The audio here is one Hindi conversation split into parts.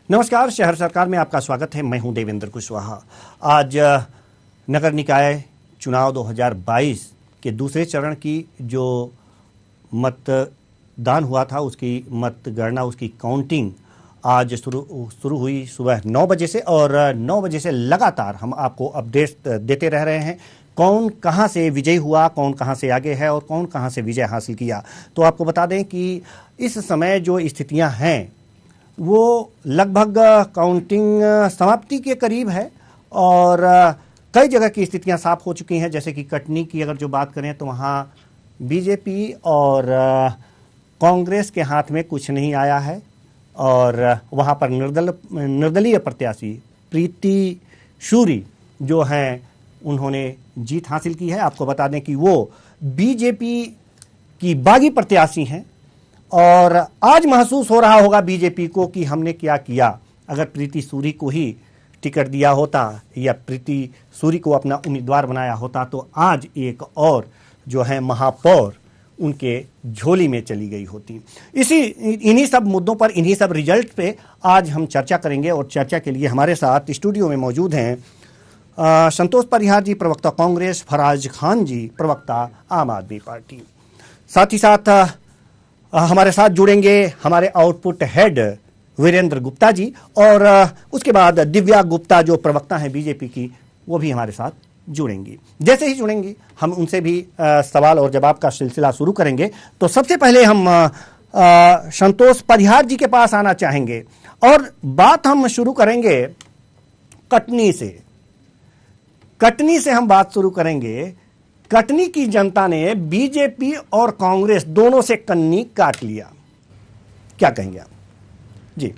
नमस्कार, शहर सरकार में आपका स्वागत है। मैं हूं देवेंद्र कुशवाहा। आज नगर निकाय चुनाव 2022 के दूसरे चरण की जो मतदान हुआ था उसकी मतगणना, उसकी काउंटिंग आज शुरू हुई सुबह 9 बजे से, और 9 बजे से लगातार हम आपको अपडेट देते रह रहे हैं कौन कहां से विजयी हुआ, कौन कहां से आगे है और कौन कहां से विजय हासिल किया। तो आपको बता दें कि इस समय जो स्थितियां हैं वो लगभग काउंटिंग समाप्ति के करीब है और कई जगह की स्थितियां साफ हो चुकी हैं। जैसे कि कटनी की अगर जो बात करें तो वहाँ बीजेपी और कांग्रेस के हाथ में कुछ नहीं आया है और वहाँ पर निर्दलीय प्रत्याशी प्रीति सूरी जो हैं उन्होंने जीत हासिल की है। आपको बता दें कि वो बीजेपी की बागी प्रत्याशी हैं और आज महसूस हो रहा होगा बीजेपी को कि हमने क्या किया। अगर प्रीति सूरी को ही टिकट दिया होता या प्रीति सूरी को अपना उम्मीदवार बनाया होता तो आज एक और जो है महापौर उनके झोली में चली गई होती। इन्हीं सब मुद्दों पर, इन्हीं सब रिजल्ट पे आज हम चर्चा करेंगे और चर्चा के लिए हमारे साथ स्टूडियो में मौजूद हैं संतोष परिहार जी, प्रवक्ता कांग्रेस, फराज खान जी, प्रवक्ता आम आदमी पार्टी। साथ ही साथ हमारे साथ जुड़ेंगे हमारे आउटपुट हेड वीरेंद्र गुप्ता जी और उसके बाद दिव्या गुप्ता जो प्रवक्ता हैं बीजेपी की, वो भी हमारे साथ जुड़ेंगी। जैसे ही जुड़ेंगी हम उनसे भी सवाल और जवाब का सिलसिला शुरू करेंगे। तो सबसे पहले हम संतोष परिहार जी के पास आना चाहेंगे और बात हम शुरू करेंगे कटनी से। कटनी से हम बात शुरू करेंगे। कटनी की जनता ने बीजेपी और कांग्रेस दोनों से कन्नी काट लिया, क्या कहेंगे आप जी?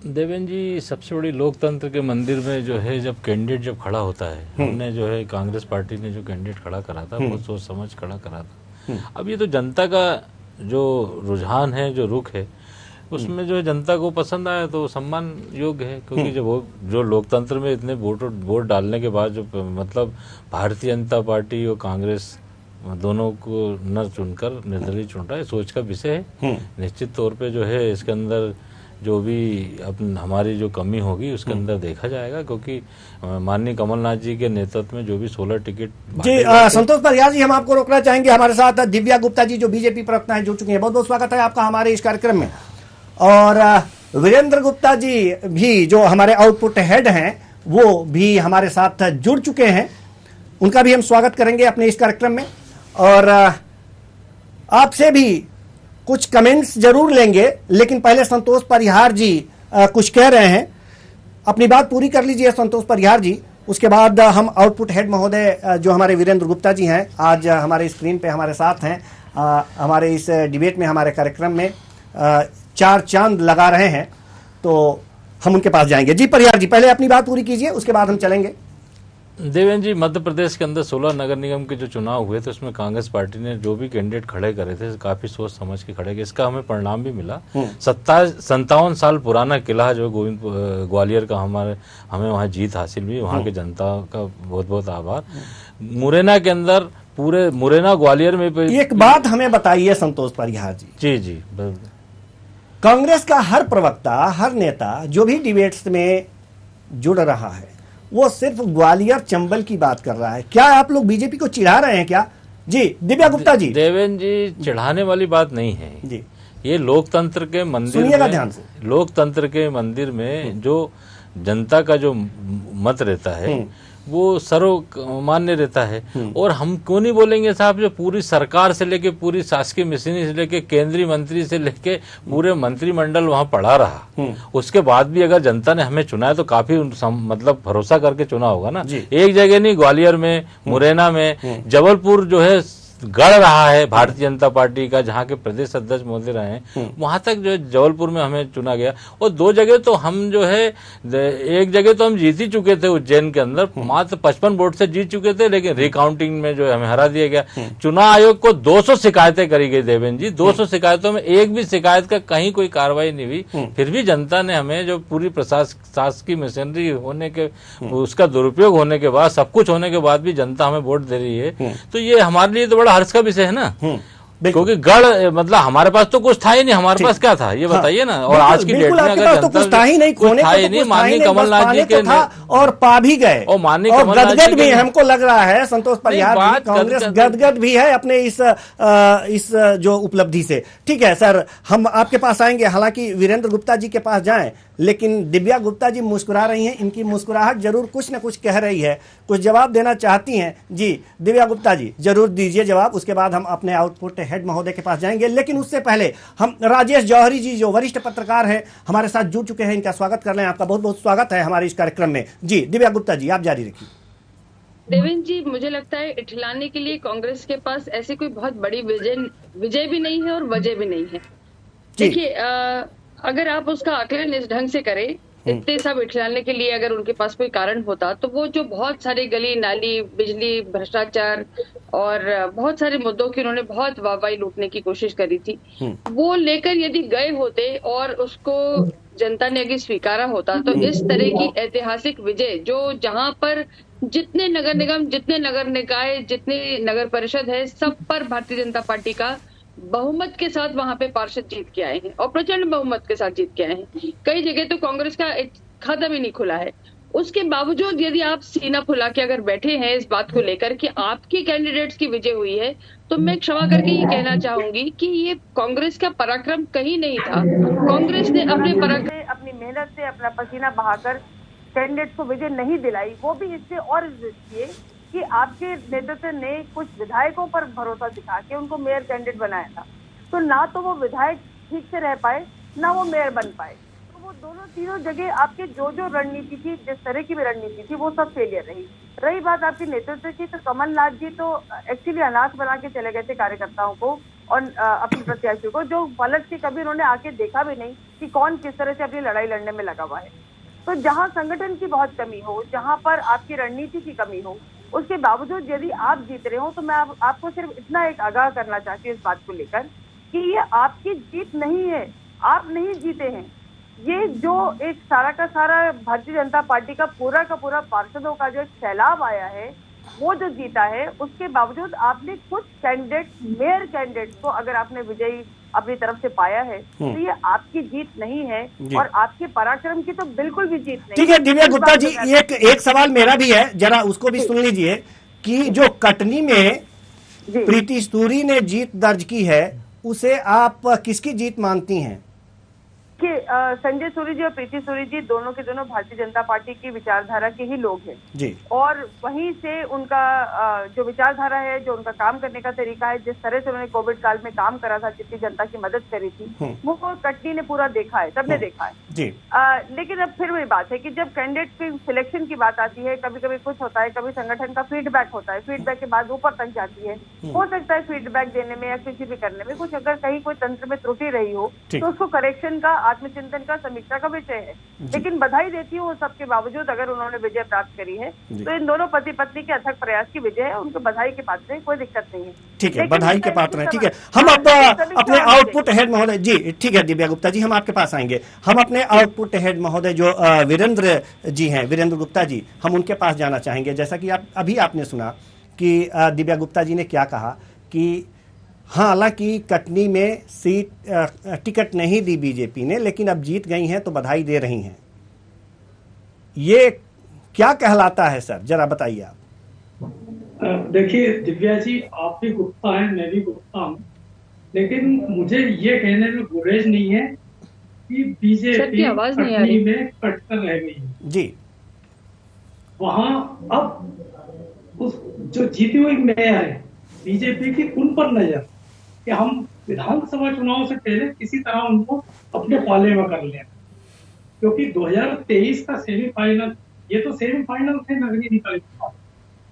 देवेंद्र जी, सबसे बड़ी लोकतंत्र के मंदिर में जो है जब कैंडिडेट जब खड़ा होता है, हमने जो है कांग्रेस पार्टी ने जो कैंडिडेट खड़ा करा था बहुत सोच समझ खड़ा करा था। अब ये तो जनता का जो रुझान है, जो रुख है, उसमें जो जनता को पसंद आया तो सम्मान योग्य है। क्योंकि जब वो जो लोकतंत्र में इतने वोट डालने के बाद जो मतलब भारतीय जनता पार्टी और कांग्रेस दोनों को न चुनकर निर्दलीय चुन रहा है, सोच का विषय है। निश्चित तौर पे जो है इसके अंदर जो भी हमारी जो कमी होगी उसके अंदर देखा जाएगा, क्योंकि माननीय कमलनाथ जी के नेतृत्व में जो भी 16 टिकट जी। संतोष परिहार जी, हम आपको रोकना चाहेंगे। हमारे साथ दिव्या गुप्ता जी जो बीजेपी प्रवक्ता हैं जुड़ चुके हैं। बहुत बहुत स्वागत है आपका हमारे इस कार्यक्रम में। और वीरेंद्र गुप्ता जी भी जो हमारे आउटपुट हेड हैं वो भी हमारे साथ जुड़ चुके हैं, उनका भी हम स्वागत करेंगे अपने इस कार्यक्रम में। और आपसे भी कुछ कमेंट्स जरूर लेंगे, लेकिन पहले संतोष परिहार जी कुछ कह रहे हैं, अपनी बात पूरी कर लीजिए संतोष परिहार जी। उसके बाद हम आउटपुट हेड महोदय जो हमारे वीरेंद्र गुप्ता जी हैं आज हमारे स्क्रीन पे हमारे साथ हैं, हमारे इस डिबेट में, हमारे कार्यक्रम में चार चांद लगा रहे हैं, तो हम उनके पास जाएंगे। जी परिहार जी, पहले अपनी बात पूरी कीजिए, उसके बाद हम चलेंगे। देवेंद्र जी, मध्य प्रदेश के अंदर 16 नगर निगम के जो चुनाव हुए थे उसमें कांग्रेस पार्टी ने जो भी कैंडिडेट खड़े करे थे काफी सोच समझ के खड़े किए। इसका हमें परिणाम भी मिला। 57 साल पुराना किला जो गोविंद ग्वालियर का हमें वहाँ जीत हासिल हुई। वहाँ की जनता का बहुत बहुत आभार। मुरैना के अंदर, पूरे मुरैना ग्वालियर में एक बात हमें बताइए संतोष परिहार जी। जी जी, कांग्रेस का हर प्रवक्ता, हर नेता जो भी डिबेट्स में जुड़ रहा है वो सिर्फ ग्वालियर चंबल की बात कर रहा है। क्या आप लोग बीजेपी को चिढ़ा रहे हैं क्या? जी दिव्या गुप्ता जी। देवेंद्र जी, चिढ़ाने वाली बात नहीं है जी। ये लोकतंत्र के मंदिर में, ध्यान से, लोकतंत्र के मंदिर में जो जनता का जो मत रहता है वो सर्वमान्य रहता है। और हम क्यों नहीं बोलेंगे साहब, जो पूरी सरकार से लेके, पूरी शासकीय मशीनरी से लेके, केंद्रीय मंत्री से लेके पूरे मंत्रिमंडल वहां पड़ा रहा, उसके बाद भी अगर जनता ने हमें चुना है तो काफी मतलब भरोसा करके चुना होगा ना। एक जगह नहीं, ग्वालियर में, मुरैना में, जबलपुर जो है गढ़ रहा है भारतीय जनता पार्टी का, जहाँ के प्रदेश अध्यक्ष महोदय रहे हैं, वहां तक जो है जबलपुर में हमें चुना गया। और 2 जगह तो हम जो है, एक जगह तो हम जीत ही चुके थे उज्जैन के अंदर, मात्र 55 वोट से जीत चुके थे, लेकिन रिकाउंटिंग में जो है हमें हरा दिया गया। चुनाव आयोग को 200 शिकायतें करी गई देवेंद्र जी। 200 शिकायतों में एक भी शिकायत का कहीं कोई कार्रवाई नहीं हुई। फिर भी जनता ने हमें, जो पूरी शासकीय मशीनरी होने के, उसका दुरुपयोग होने के बाद, सब कुछ होने के बाद भी जनता हमें वोट दे रही है, तो ये हमारे लिए तो बड़ा हर्ष का विषय है ना। क्योंकि गढ़ मतलब हमारे पास तो कुछ था ही नहीं, हमारे पास क्या था ये बताइए ना। और आज की डेट में अगर तो कुछ था ही नहीं, खोने को तो कुछ माननीय कमलनाथ जी के था और पा भी गए, और माननीय और कमलनाथ गदगद भी हमको लग रहा है संतोष परिहार जी, कांग्रेस गदगद भी है अपने इस जो उपलब्धि से। ठीक है सर, हम आपके पास आएंगे, हालांकि वीरेंद्र गुप्ता जी के पास जाएं, लेकिन दिव्या गुप्ता जी मुस्कुरा रही हैं, इनकी मुस्कुराहट जरूर कुछ न कुछ कह रही है, कुछ जवाब देना चाहती हैं। जी दिव्या गुप्ता जी जरूर दीजिए जवाब, उसके बाद हम अपने आउटपुट हेड महोदय के पास जाएंगे। लेकिन उससे पहले हम राजेश जौहरी जी जो वरिष्ठ पत्रकार हैं हमारे साथ जुड़ चुके हैं, इनका स्वागत कर लें। आपका बहुत बहुत स्वागत है हमारे इस कार्यक्रम में। जी दिव्या गुप्ता जी आप जारी रखिए। देवेंद्र जी, मुझे लगता है इठलाने के लिए कांग्रेस के पास ऐसी कोई बहुत बड़ी विजय भी नहीं है और वजह भी नहीं है। देखिए, अगर आप उसका आकलन इस ढंग से करें, इतने सब इठलाने के लिए अगर उनके पास कोई कारण होता तो वो जो बहुत सारे गली नाली, बिजली, भ्रष्टाचार और बहुत सारे मुद्दों की उन्होंने बहुत वाहवाही लूटने की कोशिश करी थी, वो लेकर यदि गए होते और उसको जनता ने अगर स्वीकारा होता तो इस तरह की ऐतिहासिक विजय जो जहां पर जितने नगर निगम, जितने नगर निकाय, जितने नगर परिषद है, सब पर भारतीय जनता पार्टी का बहुमत के साथ वहां पे पार्षद जीत के आए हैं और प्रचंड बहुमत के साथ जीत के आए हैं। कई जगह तो कांग्रेस का खाता भी नहीं खुला है। उसके बावजूद यदि आप सीना फुला के अगर बैठे हैं इस बात को लेकर कि आपकी कैंडिडेट्स की विजय हुई है, तो मैं क्षमा करके ये कहना चाहूंगी कि ये कांग्रेस का पराक्रम कहीं नहीं था। कांग्रेस ने अपने पराक्रम, अपनी मेहनत से, अपना पसीना बहाकर कैंडिडेट को विजय नहीं दिलाई, वो भी इससे और इसलिए कि आपके नेतृत्व ने कुछ विधायकों पर भरोसा दिखा के उनको मेयर कैंडिडेट बनाया था। तो ना तो वो विधायक ठीक से रह पाए, ना वो मेयर बन पाए। तो वो दोनों तीनों जगह आपके जो रणनीति थी, जिस तरह की भी रणनीति थी, वो सब फेलियर रही बात आपके नेतृत्व की, तो कमलनाथ जी तो एक्चुअली अनाथ बना के चले गए थे कार्यकर्ताओं को और अपने प्रत्याशियों को, जो पलट के कभी उन्होंने आके देखा भी नहीं कि कौन किस तरह से अपनी लड़ाई लड़ने में लगा हुआ है। तो जहां संगठन की बहुत कमी हो, जहां पर आपकी रणनीति की कमी हो, उसके बावजूद यदि आप जीत रहे हो, तो मैं आपको सिर्फ इतना एक आगाह करना चाहती हूँ इस बात को लेकर कि ये आपकी जीत नहीं है, आप नहीं जीते हैं। ये जो एक सारा का सारा भारतीय जनता पार्टी का पूरा पार्षदों का जो सैलाब आया है, वो जो जीता है, उसके बावजूद आपने कुछ कैंडिडेट, मेयर कैंडिडेट को अगर आपने विजयी अपनी तरफ से पाया है, तो ये आपकी जीत नहीं है और आपके पराक्रम की तो बिल्कुल भी जीत नहीं। ठीक है दिव्या गुप्ता जी, एक सवाल मेरा भी है, जरा उसको भी सुन लीजिए कि जो कटनी में प्रीति सूरी ने जीत दर्ज की है, उसे आप किसकी जीत मानती हैं? कि संजय सूरी जी और प्रीति सूरी जी दोनों के दोनों भारतीय जनता पार्टी की विचारधारा के ही लोग हैं जी, और वहीं से उनका जो विचारधारा है, जो उनका काम करने का तरीका है, जिस तरह से उन्होंने कोविड काल में काम करा था, जितनी जनता की मदद करी थी, वो कटनी ने पूरा देखा है, सबने देखा है जी। लेकिन अब फिर वही बात है कि जब कैंडिडेट की सिलेक्शन की बात आती है, कभी कभी कुछ होता है, कभी संगठन का फीडबैक होता है, फीडबैक के बाद ऊपर तक जाती है। हो सकता है फीडबैक देने में या किसी भी करने में कुछ अगर कहीं कोई तंत्र में त्रुटि रही हो, तो उसको करेक्शन का, आत्मचिंतन का, समीक्षा का विषय है। लेकिन बधाई देती हूँ सबके बावजूद अगर उन्होंने विजय प्राप्त करी है, तो इन दोनों पति पत्नी के अथक प्रयास की विजय है, उनको बधाई के पात्र है, कोई दिक्कत नहीं है। ठीक है, बधाई के पात्र है। ठीक है, हम अब अपने आउटपुट हेड महोदय जी, ठीक है दिव्या गुप्ता जी, हम आपके पास आएंगे। हम अपने आउटपुट हेड महोदय जो वीरेंद्र जी हैं, वीरेंद्र गुप्ता जी, हम उनके पास जाना चाहेंगे। जैसा कि आपने सुना कि दिव्या गुप्ता जी ने क्या कहा कि हालांकि कटनी में टिकट नहीं दी बीजेपी ने, लेकिन अब जीत गई हैं तो बधाई दे रही हैं। ये क्या कहलाता है सर, जरा बताइए आप। देखिए दिव्या जी, आप भी गुप्ता हैं, मैं भी गुप्ता हूं, लेकिन मुझे ये कहने में गुरेज नहीं है कि बीजेपी कटनी में कटकर रह गई है जी। वहां अब उस जो जीती हुई मेयर है बीजेपी की, उन पर नजर कि हम विधानसभा चुनाव से पहले किसी तरह उनको अपने पाले में कर लें, क्योंकि 2023 का सेमीफाइनल, ये तो सेमीफाइनल थे नगरीय निकाय चुनाव,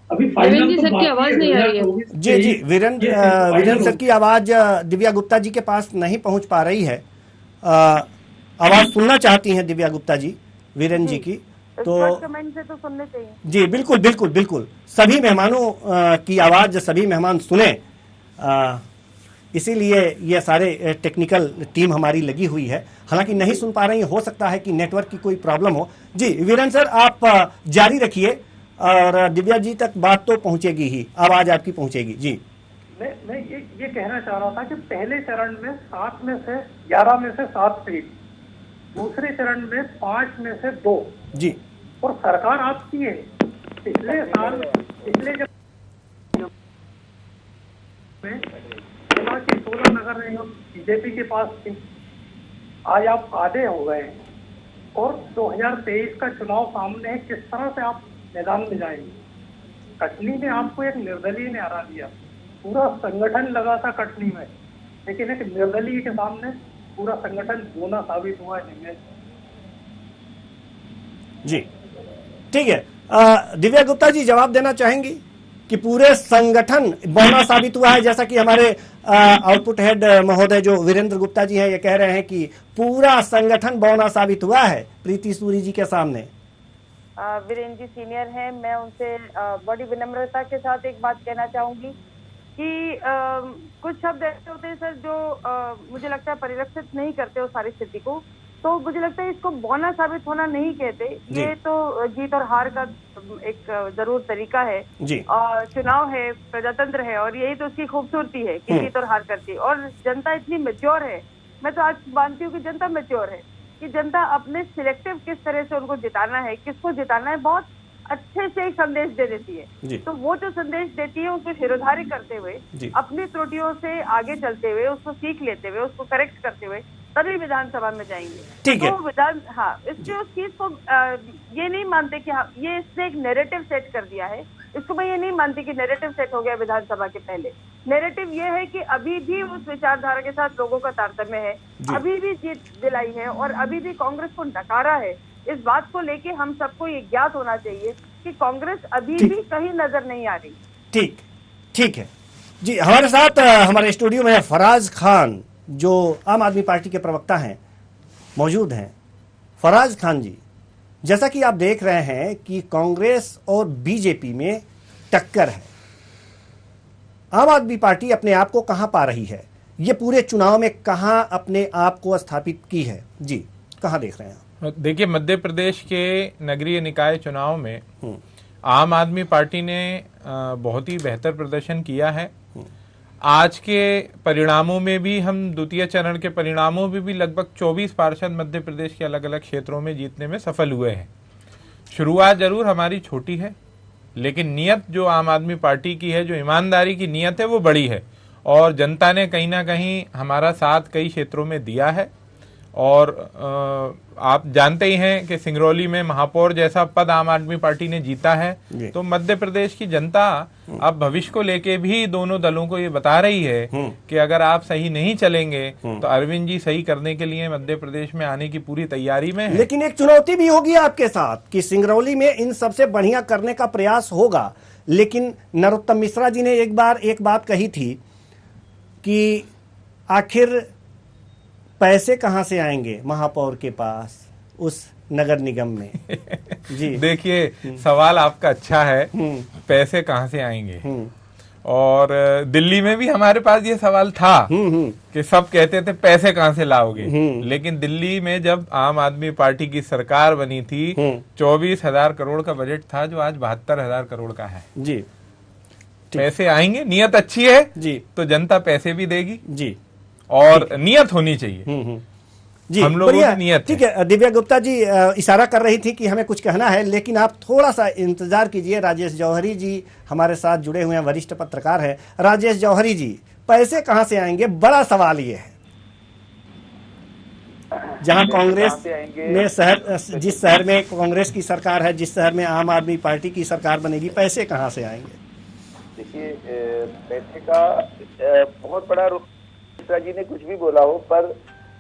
अभी फाइनल तो बाकी आवाज नहीं आ रही है। जी जी, वीरेंद्र सर की आवाज दिव्या गुप्ता जी के पास नहीं पहुंच पा रही है। आवाज सुनना चाहती हैं दिव्या गुप्ता जी वीरेंद्र जी की, तो कमेंट से तो सुनने चाहिए जी। बिल्कुल बिल्कुल बिल्कुल, सभी मेहमानों की आवाज सभी मेहमान सुने, इसीलिए ये सारे टेक्निकल टीम हमारी लगी हुई है। हालांकि नहीं सुन पा रही, हो सकता है कि नेटवर्क की कोई प्रॉब्लम हो। जी वीरेंद्र सर, आप जारी रखिए और दिव्या जी तक बात तो पहुंचेगी ही, आवाज आपकी पहुंचेगी जी। मैं ये कहना चाह रहा था कि पहले चरण में 7 में से 11 में से 7 सीट, दूसरे चरण में 5 में से 2 जी, और सरकार आपकी है। पिछले जब में 16 के 16 नगर निगम बीजेपी के पास थे, आज आप आधे हो गए हैं और 2023 का चुनाव सामने है। किस तरह से आप मैदान में जाएंगे? कटनी में आपको एक निर्दलीय ने हरा दिया, पूरा संगठन लगा था कटनी में, लेकिन एक निर्दलीय के सामने पूरा संगठन बोना साबित हुआ है। जी, ठीक है। दिव्या गुप्ता जी जवाब देना चाहेंगी कि पूरे संगठन बौना साबित हुआ है, जैसा कि हमारे आउटपुट हेड महोदय जो वीरेंद्र गुप्ता जी हैं ये कह रहे हैं कि पूरा संगठन बौना साबित हुआ है प्रीति सूरी जी के सामने। वीरेंद्र जी सीनियर हैं, मैं उनसे बड़ी विनम्रता के साथ एक बात कहना चाहूंगी कि कुछ शब्द ऐसे होते हैं सर जो मुझे लगता है परिलक्षित नहीं करते उस सारी स्थिति को, तो मुझे लगता है इसको बौना साबित होना नहीं कहते, ये तो जीत और हार का एक जरूर तरीका है और चुनाव है, प्रजातंत्र है और यही तो उसकी खूबसूरती है कि जीत और हार करती है। और जनता इतनी मैच्योर है, मैं तो आज मानती हूँ कि जनता मैच्योर है कि जनता अपने सिलेक्टिव किस तरह से उनको जिताना है, किसको जिताना है, बहुत अच्छे से एक संदेश दे देती है। तो वो जो संदेश देती है उसको शिरोधार्य करते हुए, अपनी त्रुटियों से आगे चलते हुए, उसको सीख लेते हुए, उसको करेक्ट करते हुए तभी विधानसभा में जाएंगे। ठीक है। तो इससे उस चीज को ये नहीं मानते कि हाँ ये इसने एक नैरेटिव सेट कर दिया है, इसको मैं ये नहीं मानती कि नैरेटिव सेट हो गया विधानसभा के पहले। नैरेटिव ये है कि अभी भी उस विचारधारा के साथ लोगों का तारतम्य है, अभी भी जीत दिलाई है और अभी भी कांग्रेस को नकारा है। इस बात को लेके हम सबको ये ज्ञात होना चाहिए कि कांग्रेस अभी भी कहीं नजर नहीं आ रही। ठीक है जी। हमारे साथ हमारे स्टूडियो में फराज खान जो आम आदमी पार्टी के प्रवक्ता हैं मौजूद हैं। फराज खान जी, जैसा कि आप देख रहे हैं कि कांग्रेस और बीजेपी में टक्कर है, आम आदमी पार्टी अपने आप को कहां पा रही है, ये पूरे चुनाव में कहां अपने आप को स्थापित की है? जी, कहां देख रहे हैं? देखिए, मध्य प्रदेश के नगरीय निकाय चुनाव में आम आदमी पार्टी ने बहुत ही बेहतर प्रदर्शन किया है। आज के परिणामों में भी, हम द्वितीय चरण के परिणामों में भी लगभग 24 पार्षद मध्य प्रदेश के अलग अलग क्षेत्रों में जीतने में सफल हुए हैं। शुरुआत जरूर हमारी छोटी है, लेकिन नियत जो आम आदमी पार्टी की है, जो ईमानदारी की नियत है, वो बड़ी है और जनता ने कहीं ना कहीं हमारा साथ कई क्षेत्रों में दिया है। और आप जानते ही हैं कि सिंगरौली में महापौर जैसा पद आम आदमी पार्टी ने जीता है। तो मध्य प्रदेश की जनता अब भविष्य को लेके भी दोनों दलों को ये बता रही है कि अगर आप सही नहीं चलेंगे तो अरविंद जी सही करने के लिए मध्य प्रदेश में आने की पूरी तैयारी में है। लेकिन एक चुनौती भी होगी आपके साथ कि सिंगरौली में इन सबसे बढ़िया करने का प्रयास होगा, लेकिन नरोत्तम मिश्रा जी ने एक बात कही थी कि आखिर पैसे कहां से आएंगे महापौर के पास उस नगर निगम में। जी, देखिए, सवाल आपका अच्छा है, पैसे कहां से आएंगे। और दिल्ली में भी हमारे पास ये सवाल था कि सब कहते थे पैसे कहां से लाओगे, लेकिन दिल्ली में जब आम आदमी पार्टी की सरकार बनी थी 24,000 करोड़ का बजट था, जो आज 72,000 करोड़ का है। जी, पैसे आएंगे, नियत अच्छी है जी, तो जनता पैसे भी देगी जी, और नियत होनी चाहिए। जी, हम लोगों की नियत। ठीक है। दिव्या गुप्ता जी इशारा कर रही थी कि हमें कुछ कहना है, लेकिन आप थोड़ा सा इंतजार कीजिए। राजेश जौहरी जी हमारे साथ जुड़े हुए हैं, वरिष्ठ पत्रकार हैं। राजेश जौहरी जी, पैसे कहां से आएंगे, बड़ा सवाल ये है। जहां कांग्रेस में जिस शहर में कांग्रेस की सरकार है, जिस शहर में आम आदमी पार्टी की सरकार बनेगी, पैसे कहां से आएंगे? देखिए, पैसे का बहुत बड़ा मिश्रा जी ने कुछ भी बोला हो, पर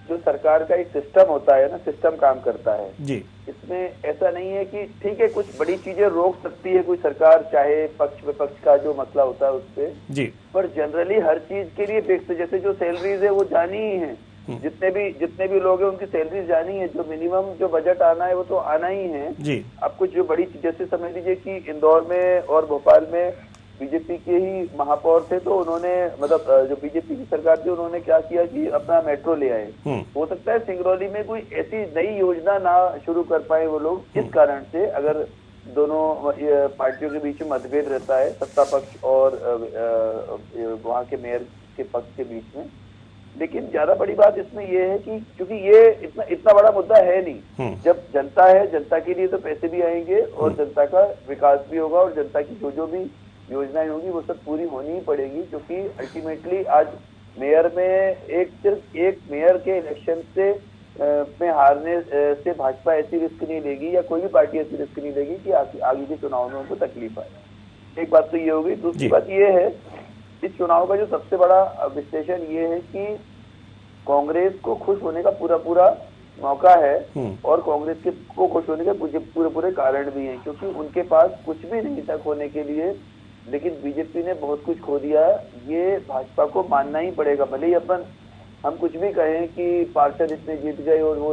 जो सरकार का एक सिस्टम होता है ना, सिस्टम काम करता है जी। इसमें ऐसा नहीं है कि ठीक है कुछ बड़ी चीजें रोक सकती है कोई सरकार, चाहे पक्ष विपक्ष का जो मसला होता है उस पे जी, पर जनरली हर चीज के लिए फिक्स, जैसे जो सैलरीज है वो जानी ही है, जितने भी लोग हैं उनकी सैलरीज जानी है, जो मिनिमम जो बजट आना है वो तो आना ही है जी। अब कुछ जो बड़ी जैसे समझ लीजिए कि इंदौर में और भोपाल में बीजेपी के ही महापौर थे, तो उन्होंने मतलब जो बीजेपी की सरकार थी उन्होंने क्या किया कि अपना मेट्रो ले आए। हो सकता है सिंगरौली में कोई ऐसी नई योजना ना शुरू कर पाए वो लोग, इस कारण से अगर दोनों पार्टियों के बीच में मतभेद रहता है, सत्ता पक्ष और वहाँ के मेयर के पक्ष के बीच में। लेकिन ज्यादा बड़ी बात इसमें ये है कि क्योंकि ये इतना बड़ा मुद्दा है नहीं, जब जनता है, जनता के लिए तो पैसे भी आएंगे और जनता का विकास भी होगा और जनता की जो भी योजनाएं होंगी वो सब पूरी होनी ही पड़ेगी। क्योंकि अल्टीमेटली आज मेयर में सिर्फ एक मेयर के इलेक्शन से में हारने से भाजपा ऐसी रिस्क नहीं लेगी या कोई भी पार्टी ऐसी रिस्क नहीं लेगी कि आगे के चुनाव में उनको तकलीफ आए। एक बात तो ये होगी। दूसरी बात ये है, इस चुनाव का जो सबसे बड़ा विश्लेषण ये है कि कांग्रेस को खुश होने का पूरा मौका है और कांग्रेस को खुश होने के पूरे कारण भी हैं, क्योंकि उनके पास कुछ भी नहीं था खोने के लिए, लेकिन बीजेपी ने बहुत कुछ खो दिया। ये भाजपा को मानना ही पड़ेगा, भले ही हम कुछ भी कहें कि पार्षद इतने जीत गए और वो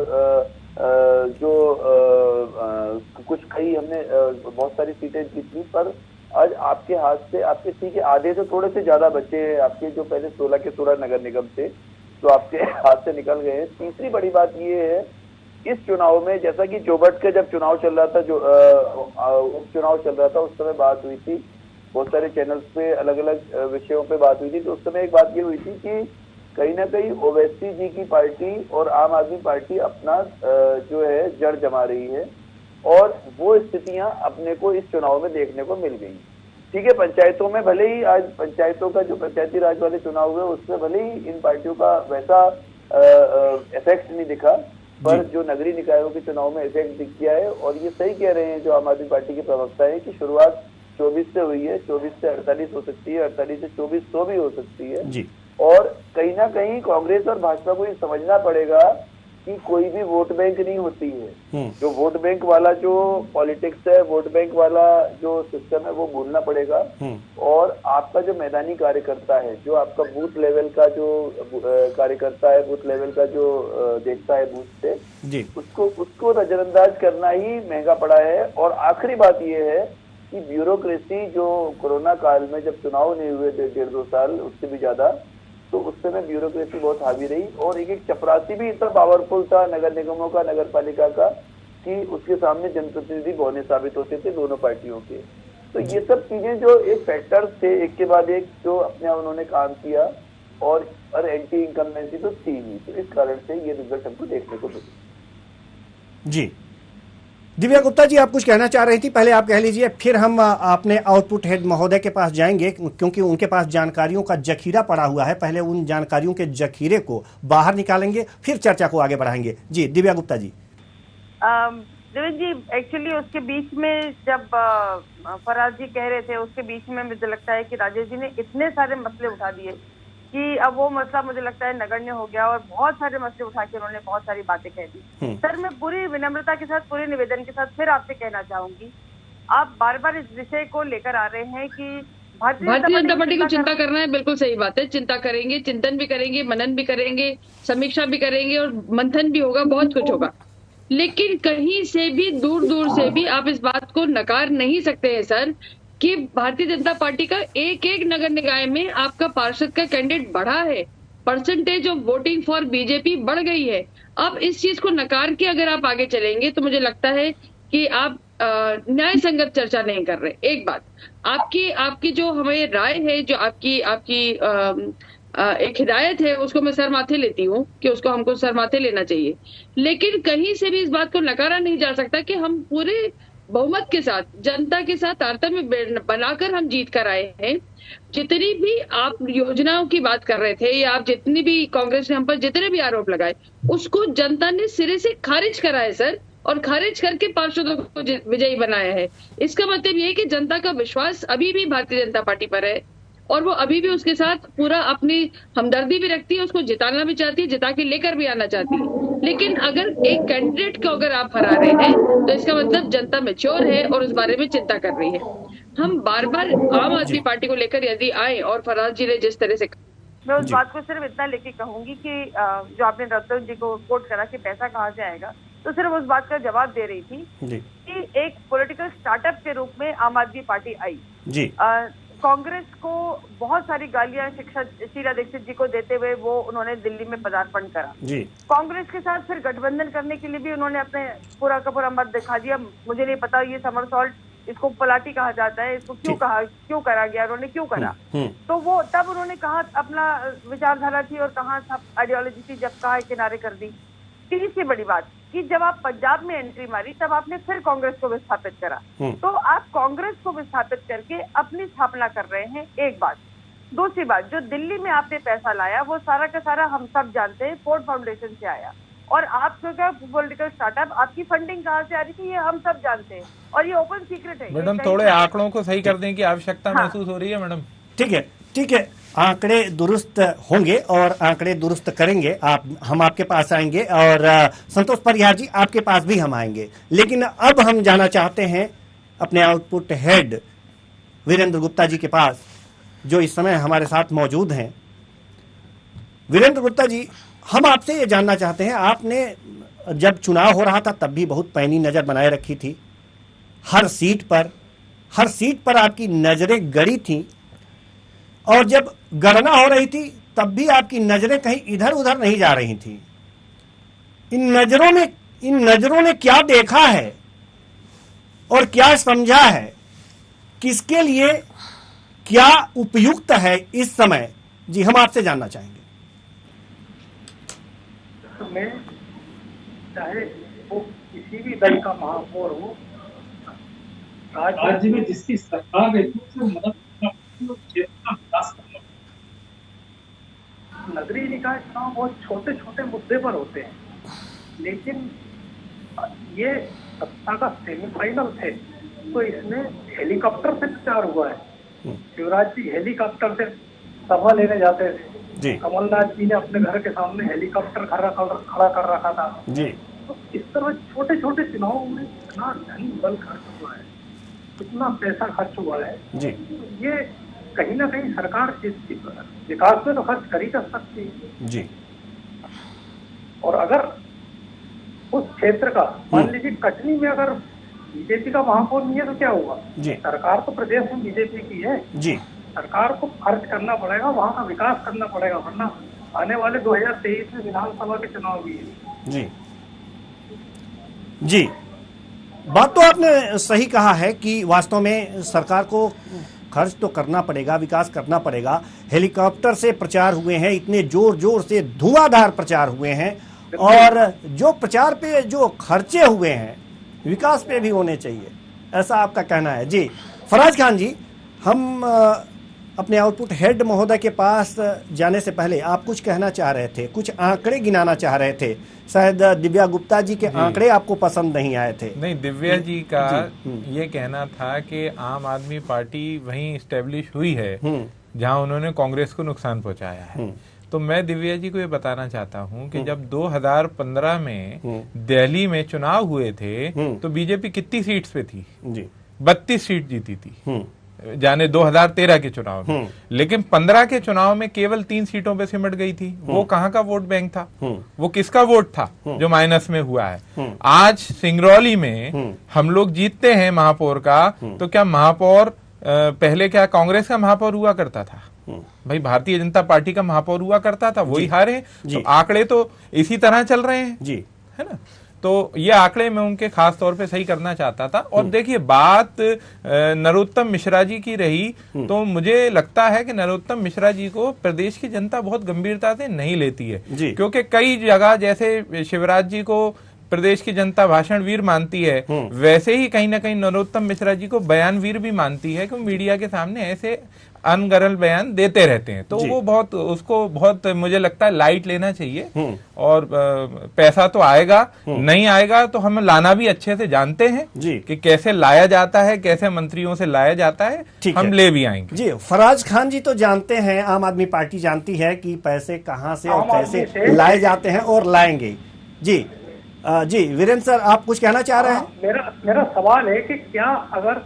कुछ कई हमने बहुत सारी सीटें जीत ली, पर आज आपके हाथ से आपके ठीक है आधे से थोड़े से ज्यादा बचे हैं। आपके जो पहले 16 के 16 नगर निगम थे तो आपके हाथ से निकल गए हैं। तीसरी बड़ी बात ये है, इस चुनाव में जैसा कि जोबट का जब चुनाव चल रहा था, जो उपचुनाव चल रहा था, उस समय बात हुई थी, बहुत सारे चैनल्स पे अलग अलग विषयों पे बात हुई थी। तो उस समय एक बात ये हुई थी कि कहीं ना कहीं ओवैसी जी की पार्टी और आम आदमी पार्टी अपना जो है जड़ जमा रही है और वो स्थितियां अपने को इस चुनाव में देखने को मिल गई। ठीक है, पंचायतों में भले ही आज पंचायतों का जो पंचायती राज वाले चुनाव हुए उसमें भले ही इन पार्टियों का वैसा इफेक्ट नहीं दिखा, पर जो नगरीय निकायों के चुनाव में इफेक्ट दिख गया है। और ये सही कह रहे हैं जो आम आदमी पार्टी के प्रवक्ता है कि शुरुआत 24 से हुई है, 24 से 48 हो सकती है, 48 से 2400 भी हो सकती है जी। और कहीं ना कहीं कांग्रेस और भाजपा को ये समझना पड़ेगा कि कोई भी वोट बैंक नहीं होती है। जो वोट बैंक वाला जो पॉलिटिक्स है, वोट बैंक वाला जो सिस्टम है, वो भूलना पड़ेगा। और आपका जो मैदानी कार्यकर्ता है, जो आपका बूथ लेवल का जो कार्यकर्ता है, बूथ लेवल का जो देखता है बूथ से जी, उसको नजरअंदाज करना ही महंगा पड़ा है। और आखिरी बात ये है कि ब्यूरोक्रेसी जो कोरोना काल में जब चुनाव नहीं हुए थे 1.5-2 साल, उससे भी ज्यादा, तो उस समय ब्यूरोक्रेसी बहुत हावी रही और एक चपरासी भी इतना पावरफुल था नगर निगमों का, नगर पालिका का, कि उसके सामने जनप्रतिनिधि बौने साबित होते थे दोनों पार्टियों के। तो ये सब चीजें जो एक फैक्टर्स थे, एक के बाद एक जो अपने उन्होंने काम किया और एंटी इनकम्बेंसी तो थी ही, तो इस कारण से ये रिजल्ट हमको देखने को मिले। जी दिव्या गुप्ता जी, आप कुछ कहना चाह रही थी, पहले आप कह लीजिए, फिर हम अपने आउटपुट हेड महोदय के पास जाएंगे, क्योंकि उनके पास जानकारियों का जखीरा पड़ा हुआ है। पहले उन जानकारियों के जखीरे को बाहर निकालेंगे, फिर चर्चा को आगे बढ़ाएंगे। जी दिव्या गुप्ता जी। देवेंद्र जी, एक्चुअली उसके बीच में जब फराज जी कह रहे थे, उसके बीच में मुझे लगता है कि राजेश जी ने इतने सारे मसले उठा दिए कि अब वो मसला मुझे लगता है नगण्य हो गया और बहुत सारे मसले उठा के उन्होंने बहुत सारी बातें कह दी। सर, मैं पूरी विनम्रता के साथ, पूरे निवेदन के साथ फिर आपसे कहना चाहूंगी, आप बार बार इस विषय को लेकर आ रहे हैं कि भारतीय जनता पार्टी को चिंता करना है। बिल्कुल सही बात है, चिंता करेंगे, चिंतन भी करेंगे, मनन भी करेंगे, समीक्षा भी करेंगे और मंथन भी होगा, बहुत कुछ होगा। लेकिन कहीं से भी दूर से भी आप इस बात को नकार नहीं सकते हैं सर कि भारतीय जनता पार्टी का एक नगर निकाय में आपका पार्षद का कैंडिडेट बढ़ा है, percentage of voting for BJP बढ़ गई है। अब इस चीज को नकार के अगर आप आगे चलेंगे तो मुझे लगता है कि आप न्याय संगत चर्चा नहीं कर रहे। एक बात, आपकी जो हमें राय है, जो आपकी एक हिदायत है, उसको मैं सर माथे लेती हूँ कि उसको हमको सर माथे लेना चाहिए। लेकिन कहीं से भी इस बात को नकारा नहीं जा सकता कि हम पूरे बहुमत के साथ, जनता के साथ तारतम्य बनाकर हम जीत कर आए हैं। जितनी भी आप योजनाओं की बात कर रहे थे या आप जितनी भी कांग्रेस ने हम पर जितने भी आरोप लगाए, उसको जनता ने सिरे से खारिज करा है सर, और खारिज करके पार्षदों को विजयी बनाया है। इसका मतलब ये है कि जनता का विश्वास अभी भी भारतीय जनता पार्टी पर है और वो अभी भी उसके साथ पूरा अपनी हमदर्दी भी रखती है, उसको जिताना भी चाहती है, जिता के लेकर भी आना चाहती है। लेकिन अगर एक कैंडिडेट को अगर आप हरा रहे हैं तो इसका मतलब जनता मैच्योर है और उस बारे में चिंता कर रही है। हम बार बार आम आदमी पार्टी को लेकर यदि आए और फराज जी ने जिस तरह से, मैं उस बात को सिर्फ इतना लेके कहूंगी कि जो आपने रतन जी को कोट करा कि पैसा कहाँ से आएगा, तो सिर्फ उस बात का जवाब दे रही थी कि एक पॉलिटिकल स्टार्टअप के रूप में आम आदमी पार्टी आई जी। कांग्रेस को बहुत सारी गालियां शिक्षा शीला दीक्षित जी को देते हुए वो उन्होंने दिल्ली में पदार्पण करा जी। कांग्रेस के साथ फिर गठबंधन करने के लिए भी उन्होंने अपने पूरा का पूरा मत दिखा दिया। मुझे नहीं पता ये समरसॉल्ट, इसको पलाटी कहा जाता है, इसको क्यों करा गया, उन्होंने क्यों करा। तो वो तब उन्होंने कहा अपना विचारधारा थी और कहा सब आइडियोलॉजी थी, जब कहा किनारे कर दी। तीसरी बड़ी बात कि जब आप पंजाब में एंट्री मारी तब आपने फिर कांग्रेस को विस्थापित करा। तो आप कांग्रेस को विस्थापित करके अपनी स्थापना कर रहे हैं, एक बात। दूसरी बात, जो दिल्ली में आपने पैसा लाया वो सारा का सारा हम सब जानते हैं फोर्ड फाउंडेशन से आया, और आपको क्या पॉलिटिकल स्टार्टअप, आपकी फंडिंग कहाँ से आ रही थी ये हम सब जानते हैं, और ये ओपन सीक्रेट है। मैडम थोड़े आंकड़ों को सही कर दें की आवश्यकता महसूस हो रही है मैडम। ठीक है, आंकड़े दुरुस्त होंगे और आंकड़े दुरुस्त करेंगे हम आपके पास आएंगे, और संतोष परिहार जी आपके पास भी हम आएंगे। लेकिन अब हम जाना चाहते हैं अपने आउटपुट हेड वीरेंद्र गुप्ता जी के पास, जो इस समय हमारे साथ मौजूद हैं। वीरेंद्र गुप्ता जी, हम आपसे ये जानना चाहते हैं, आपने जब चुनाव हो रहा था तब भी बहुत पैनी नजर बनाए रखी थी, हर सीट पर आपकी नजरें गड़ी थी, और जब गणना हो रही थी तब भी आपकी नजरें कहीं इधर उधर नहीं जा रही थी। इन नजरों ने क्या देखा है और क्या समझा है, किसके लिए क्या उपयुक्त है इस समय, जी हम आपसे जानना चाहेंगे। मैं चाहे वो किसी भी दल का महापौर हो, राज्य में जिसकी सरकार है उसको मदद नगरीय निकाय चुनाव बहुत छोटे छोटे मुद्दे पर होते हैं, लेकिन ये सत्ता का सेमीफाइनल थे तो इसमें हेलीकॉप्टर से प्रचार हुआ है। शिवराज जी हेलीकॉप्टर से सभा लेने जाते थे, कमलनाथ जी ने अपने घर के सामने हेलीकॉप्टर खड़ा कर रखा था जी। तो इस तरह छोटे छोटे चुनावों में इतना धन बल खर्च हुआ है, इतना पैसा खर्च हुआ है जी। तो ये कहीं ना कहीं सरकार विकास में तो खर्च कर ही कर सकती है जी। और अगर उस क्षेत्र का मान लीजिए कटनी में अगर बीजेपी का महापौर नहीं है तो क्या होगा जी। सरकार तो प्रदेश में बीजेपी की है जी। सरकार को खर्च करना पड़ेगा, वहाँ का विकास करना पड़ेगा, वरना आने वाले 2023 में विधानसभा के चुनाव भी है जी। जी, बात तो आपने सही कहा है कि वास्तव में सरकार को खर्च तो करना पड़ेगा, विकास करना पड़ेगा। हेलीकॉप्टर से प्रचार हुए हैं, इतने जोर जोर से धुआंधार प्रचार हुए हैं, और जो प्रचार पे जो खर्चे हुए हैं विकास पे भी होने चाहिए, ऐसा आपका कहना है जी। फराज खान जी, हम अपने आउटपुट हेड महोदय के पास जाने से पहले आप कुछ कहना चाह रहे थे, कुछ आंकड़े गिनाना चाह रहे थे। शायद दिव्या गुप्ता जी के आंकड़े आपको पसंद नहीं आए थे। नहीं, दिव्या जी का ये कहना था कि आम आदमी पार्टी वहीं स्टेब्लिश हुई है जहां उन्होंने कांग्रेस को नुकसान पहुंचाया है। तो मैं दिव्या जी को ये बताना चाहता हूं कि जब 2015 में दिल्ली में चुनाव हुए थे तो बीजेपी कितनी सीट्स पे थी जी? 32 सीट जीती थी जाने 2013 के चुनाव में, लेकिन 15 के चुनाव में केवल 3 सीटों पे सिमट गई थी। वो कहाँ का वोट बैंक था, वो किसका वोट था जो माइनस में हुआ है। आज सिंगरौली में हम लोग जीतते हैं महापौर का, तो क्या महापौर पहले क्या कांग्रेस का महापौर हुआ करता था? भाई भारतीय जनता पार्टी का महापौर हुआ करता था, वही हारे। तो आंकड़े तो इसी तरह चल रहे हैं जी, है ना। तो ये आंकड़े मैं उनके खास तौर पे सही करना चाहता था। और देखिए, बात नरोत्तम मिश्रा जी की रही तो मुझे लगता है कि नरोत्तम मिश्रा जी को प्रदेश की जनता बहुत गंभीरता से नहीं लेती है, क्योंकि कई जगह जैसे शिवराज जी को प्रदेश की जनता भाषण वीर मानती है, वैसे ही कहीं ना कहीं नरोत्तम मिश्रा जी को बयान वीर भी मानती है, क्योंकि मीडिया के सामने ऐसे अनगरल बयान देते रहते हैं। तो वो बहुत, उसको बहुत मुझे लगता है लाइट लेना चाहिए। और पैसा तो आएगा, नहीं आएगा तो हम लाना भी अच्छे से जानते हैं कि कैसे लाया जाता है, कैसे मंत्रियों से लाया जाता है, हम ले भी आएंगे जी। फराज खान जी तो जानते हैं, आम आदमी पार्टी जानती है कि पैसे कहाँ से और कैसे लाए जाते हैं और लाएंगे जी। जी वीरेंद्र सर, आप कुछ कहना चाह रहे हैं? मेरा सवाल है कि क्या अगर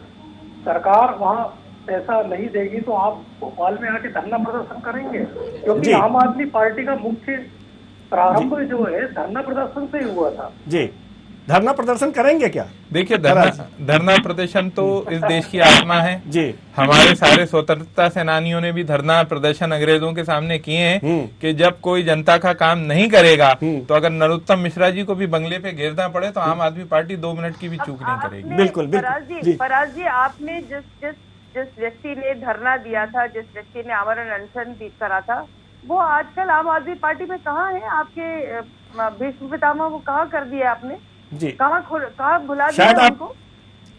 सरकार वहाँ पैसा नहीं देगी तो आप भोपाल में आके धरना प्रदर्शन करेंगे? क्योंकि आम आदमी पार्टी का मुख्य प्रारंभ जो है धरना प्रदर्शन से ही हुआ था जी। धरना प्रदर्शन करेंगे क्या? देखिए, धरना प्रदर्शन तो इस देश की आत्मा है जी। हमारे सारे स्वतंत्रता सेनानियों ने भी धरना प्रदर्शन अंग्रेजों के सामने किए हैं कि जब कोई जनता का काम नहीं करेगा तो अगर नरोत्तम मिश्रा जी को भी बंगले पे घेरना पड़े तो आम आदमी पार्टी 2 मिनट की भी चूक नहीं करेगी। बिल्कुल फराज जी, आपने जिस व्यक्ति ने धरना दिया था, जिस व्यक्ति ने आमरण अनशन करा था, वो आजकल आम आदमी पार्टी में कहाँ है? आपके भीष्म पितामह को कहाँ कर दिया आपने जी? कहाँ भुला दिया उनको?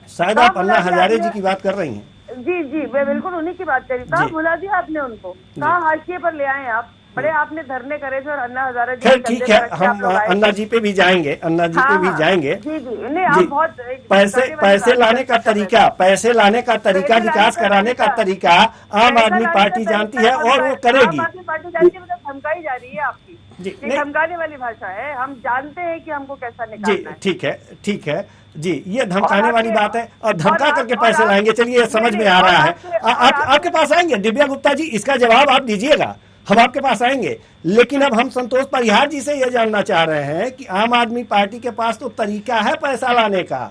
शायद आप अन्ना हजारे जी की बात कर रही हैं। जी, मैं बिल्कुल उन्हीं की बात कर रही हूँ। कहाँ भुला दिया आपने उनको? कहाँ हाशिए पर ले आए आप? बड़े आपने धरने करे थे और अन्ना हजारे जी, ठीक है, हम अन्ना जी पे भी जाएंगे, अन्ना जी पे भी जाएंगे। जी, आप बहुत पैसे लाने का तरीका, विकास कराने का तरीका आम आदमी पार्टी जानती है और वो करेगी। आम आदमी पार्टी जानती है, मतलब धमकाई जा रही है आपकी जी, धमकाने वाली भाषा है। हम जानते हैं कि हमको कैसा निकालना है। ठीक है जी, ये धमकाने वाली बात है और धमका करके पैसे लाएंगे। चलिए, समझ में आ रहा है। आपके पास आएंगे दिव्या गुप्ता जी, इसका जवाब आप दीजिएगा, हम आपके पास आएंगे। लेकिन अब हम संतोष परिहार जी से यह जानना चाह रहे हैं कि आम आदमी पार्टी के पास तो तरीका है पैसा लाने का,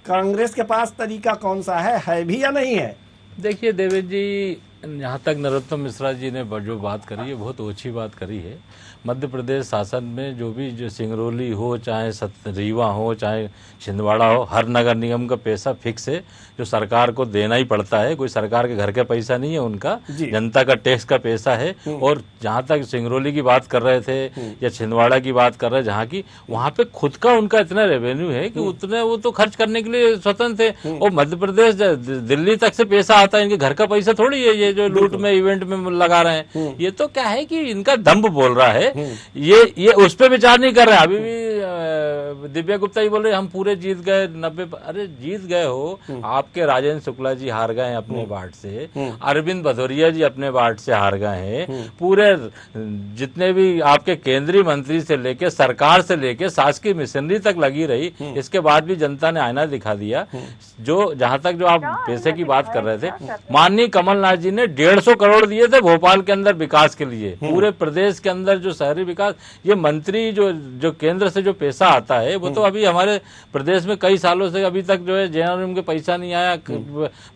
कांग्रेस के पास तरीका कौन सा है भी या नहीं है? देखिए देवेंद्र जी, यहाँ तक नरोत्तम मिश्रा जी ने जो बात करी है बहुत अच्छी बात करी है। मध्य प्रदेश शासन में जो सिंगरौली हो, चाहे रीवा हो, चाहे छिंदवाड़ा हो, हर नगर निगम का पैसा फिक्स है जो सरकार को देना ही पड़ता है। कोई सरकार के घर का पैसा नहीं है, उनका जनता का टैक्स का पैसा है। और जहाँ तक सिंगरौली की बात कर रहे थे या छिंदवाड़ा की बात कर रहे हैं, जहाँ की वहाँ पे खुद का उनका इतना रेवेन्यू है कि उतने वो तो खर्च करने के लिए स्वतंत्र है। और मध्य प्रदेश दिल्ली तक से पैसा आता है, इनके घर का पैसा थोड़ी है ये जो लूट में इवेंट में लगा रहे हैं। ये तो क्या है कि इनका दम्भ बोल रहा है, ये उस पर विचार नहीं कर रहे। अभी भी दिव्या गुप्ता जी बोल रहे हम पूरे जीत गए 90। अरे जीत गए हो, आपके राजेंद्र शुक्ला जी हार गए हैं अपने वार्ड से, अरविंद भदौरिया जी अपने वार्ड से हार गए हैं, पूरे जितने भी आपके केंद्रीय मंत्री से लेके सरकार से लेके शासकीय मिशनरी तक लगी रही, इसके बाद भी जनता ने आईना दिखा दिया। जो जहां तक जो आप पैसे की बात कर रहे थे, माननीय कमलनाथ जी ने 150 करोड़ दिए थे भोपाल के अंदर विकास के लिए, पूरे प्रदेश के अंदर जो शहरी विकास। ये मंत्री जो केंद्र से जो पैसा आता है वो तो अभी हमारे प्रदेश में कई सालों से अभी तक जो है जेएनआरएम के पैसा नहीं आया,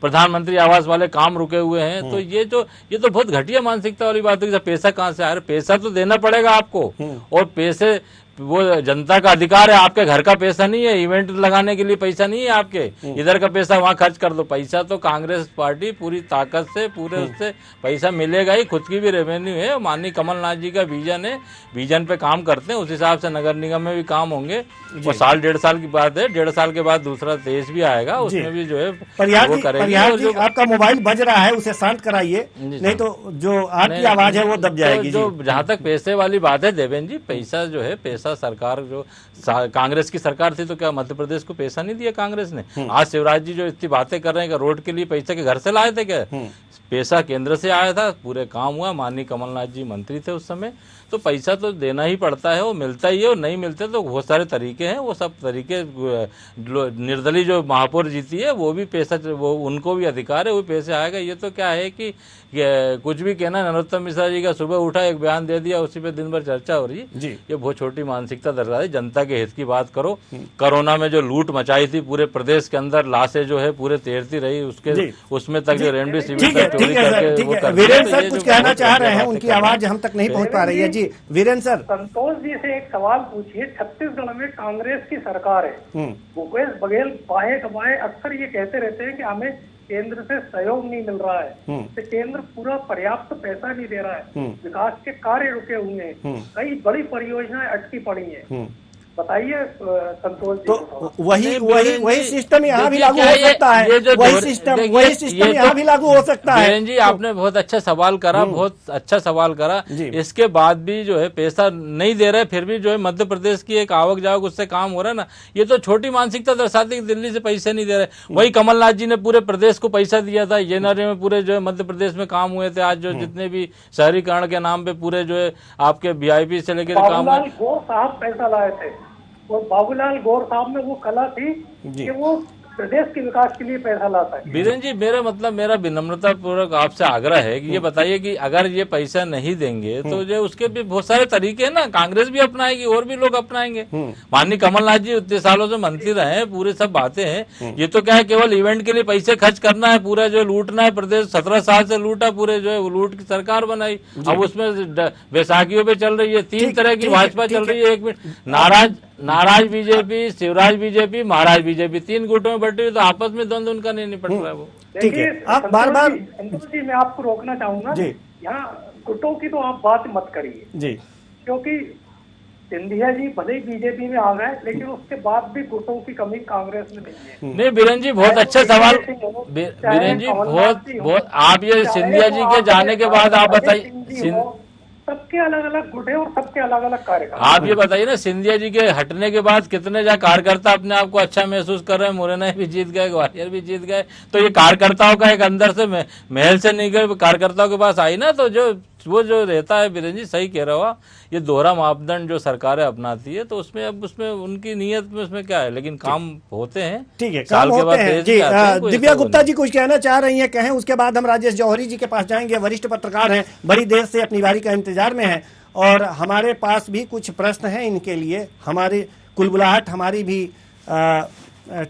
प्रधानमंत्री आवास वाले काम रुके हुए हैं। तो ये तो बहुत घटिया मानसिकता वाली बात है कि पैसा कहाँ से आ रहा है। पैसा तो देना पड़ेगा आपको, और पैसे वो जनता का अधिकार है, आपके घर का पैसा नहीं है, इवेंट लगाने के लिए पैसा नहीं है आपके, इधर का पैसा वहां खर्च कर दो। पैसा तो कांग्रेस पार्टी पूरी ताकत से पूरे उससे पैसा मिलेगा ही, खुद की भी रेवेन्यू है। माननीय कमलनाथ जी का विजन है, विजन पे काम करते हैं, उस हिसाब से नगर निगम में भी काम होंगे। वो साल 1.5 साल की बात है, 1.5 साल के बाद दूसरा देश भी आएगा, उसमें भी जो है वो करेंगे। आपका मोबाइल बज रहा है, उसे शांत कराइए, नहीं तो जो आपकी आवाज है वो दब जाएगी। जो जहाँ तक पैसे वाली बात है देवेंद्र जी, पैसा जो है सरकार जो कांग्रेस की सरकार थी तो क्या मध्य प्रदेश को पैसा नहीं दिया कांग्रेस ने? आज शिवराज जी जो इतनी बातें कर रहे हैं कि रोड के लिए पैसा के घर से लाए थे, क्या पैसा केंद्र से आया था, पूरे काम हुआ। माननीय कमलनाथ जी मंत्री थे उस समय, तो पैसा तो देना ही पड़ता है, वो मिलता ही है। और नहीं मिलते तो बहुत सारे तरीके हैं, वो सब तरीके निर्दलीय जो महापौर जीती है वो भी पैसा, वो उनको भी अधिकार है, वो पैसे आएगा। ये तो क्या है कि कुछ भी कहना, नरोत्तम मिश्रा जी का सुबह उठा एक बयान दे दिया, उसी पे दिन भर चर्चा हो रही है। ये बहुत छोटी मानसिकता दर्शा है। जनता के हित की बात करो। कोरोना में जो लूट मचाई थी पूरे प्रदेश के अंदर, लाशें जो है पूरे तैरती रही, उसमें तक जो रेमडेसिविर चोरी करके वो कर। वीरेंद्र सर कुछ कहना चाह रहे हैं, उनकी आवाज हम तक नहीं पहुंच पा रही है। जी वीरेंद्र सर, संतोष जी से एक सवाल पूछिए। छत्तीसगढ़ में कांग्रेस की सरकार है, भूपेश बघेल बाहे कबाए अक्सर ये कहते रहते हैं कि हमें केंद्र से सहयोग नहीं मिल रहा है, तो केंद्र पूरा पर्याप्त पैसा नहीं दे रहा है, विकास के कार्य रुके हुए हैं, कई बड़ी परियोजनाएं अटकी पड़ी हैं। बताइए संतोष जी। तो वही सिस्टम यहाँ भी लागू हो सकता है, वही सिस्टम यहाँ भी लागू हो सकता है। जी आपने बहुत अच्छा सवाल करा, बहुत अच्छा सवाल करा। इसके बाद भी जो है पैसा नहीं दे रहे, फिर भी जो है मध्य प्रदेश की एक आवक जावक उससे काम हो रहा है ना, ये तो छोटी मानसिकता दर्शाती है कि दिल्ली से पैसे नहीं दे रहे। वही कमलनाथ जी ने पूरे प्रदेश को पैसा दिया था, जेएनआरएम में पूरे जो है मध्य प्रदेश में काम हुए थे। आज जो जितने भी शहरीकरण के नाम पे पूरे जो है आपके वीआईपी से लेकर काम हुए, साहब पैसा लाए थे, और बाबूलाल गौर साहब में वो कला थी कि वो प्रदेश के विकास के लिए पैसा ला सके। बीरेन जी, मेरा विनम्रता पूर्वक आपसे आग्रह है कि ये बताइए कि अगर ये पैसा नहीं देंगे तो जो उसके भी बहुत सारे तरीके हैं ना, कांग्रेस भी अपनाएगी और भी लोग अपनाएंगे। माननीय कमलनाथ जी उतने सालों से मंत्री रहे हैं, पूरे सब बातें हैं। ये तो क्या है, केवल इवेंट के लिए पैसे खर्च करना है, पूरा जो लूटना है। प्रदेश 17 साल से लूटा, पूरे जो है लूट की सरकार बनाई। अब उसमें बैसाखियों पे चल रही है, 3 तरह की भाजपा चल रही है। एक मिनट, नाराज बीजेपी, शिवराज बीजेपी, महाराज बीजेपी, 3 गुटों में बटी हुई, तो आपस में द्वंद्व उनका नहीं निपट रहा है वो। ठीक है, आप बार-बार संतोष जी, मैं आपको रोकना चाहूंगा जी। यहाँ गुटों की तो आप बात मत करिए जी, क्योंकि सिंधिया जी भले ही बीजेपी में आ गए, लेकिन उसके बाद भी गुटों की कमी कांग्रेस में नहीं है। नहीं बीरेन जी, बहुत अच्छा सवाल बीरेन जी, बहुत आप ये सिंधिया जी के जाने के बाद आप बताइए, सबके अलग अलग गुट है और सबके अलग अलग कार्यक्रम। आप ये बताइए ना, सिंधिया जी के हटने के बाद कितने कार्यकर्ता अपने आप को अच्छा महसूस कर रहे हैं। मुरैना भी जीत गए, ग्वालियर भी जीत गए, तो ये कार्यकर्ताओं का एक अंदर से महल से निकल कार्यकर्ताओं के पास आई ना, तो वो जो रहता है बीरेन जी, सही कह रहा हो, ये दोहरा मापदंड जो सरकारें अपनाती है, तो उसमें अब उसमें उनकी नीयत में उसमें क्या है, लेकिन काम होते हैं। ठीक है, काम होते हैं जी। दिव्या गुप्ता जी कुछ कहना चाह रही हैं, कहें, उसके बाद हम राजेश जौहरी जी के पास जाएंगे। वरिष्ठ पत्रकार हैं, बड़ी देर से अपनी बारी का इंतजार में हैं और हमारे पास भी कुछ प्रश्न हैं इनके लिए। हमारी कुलबुलाहट हमारी भी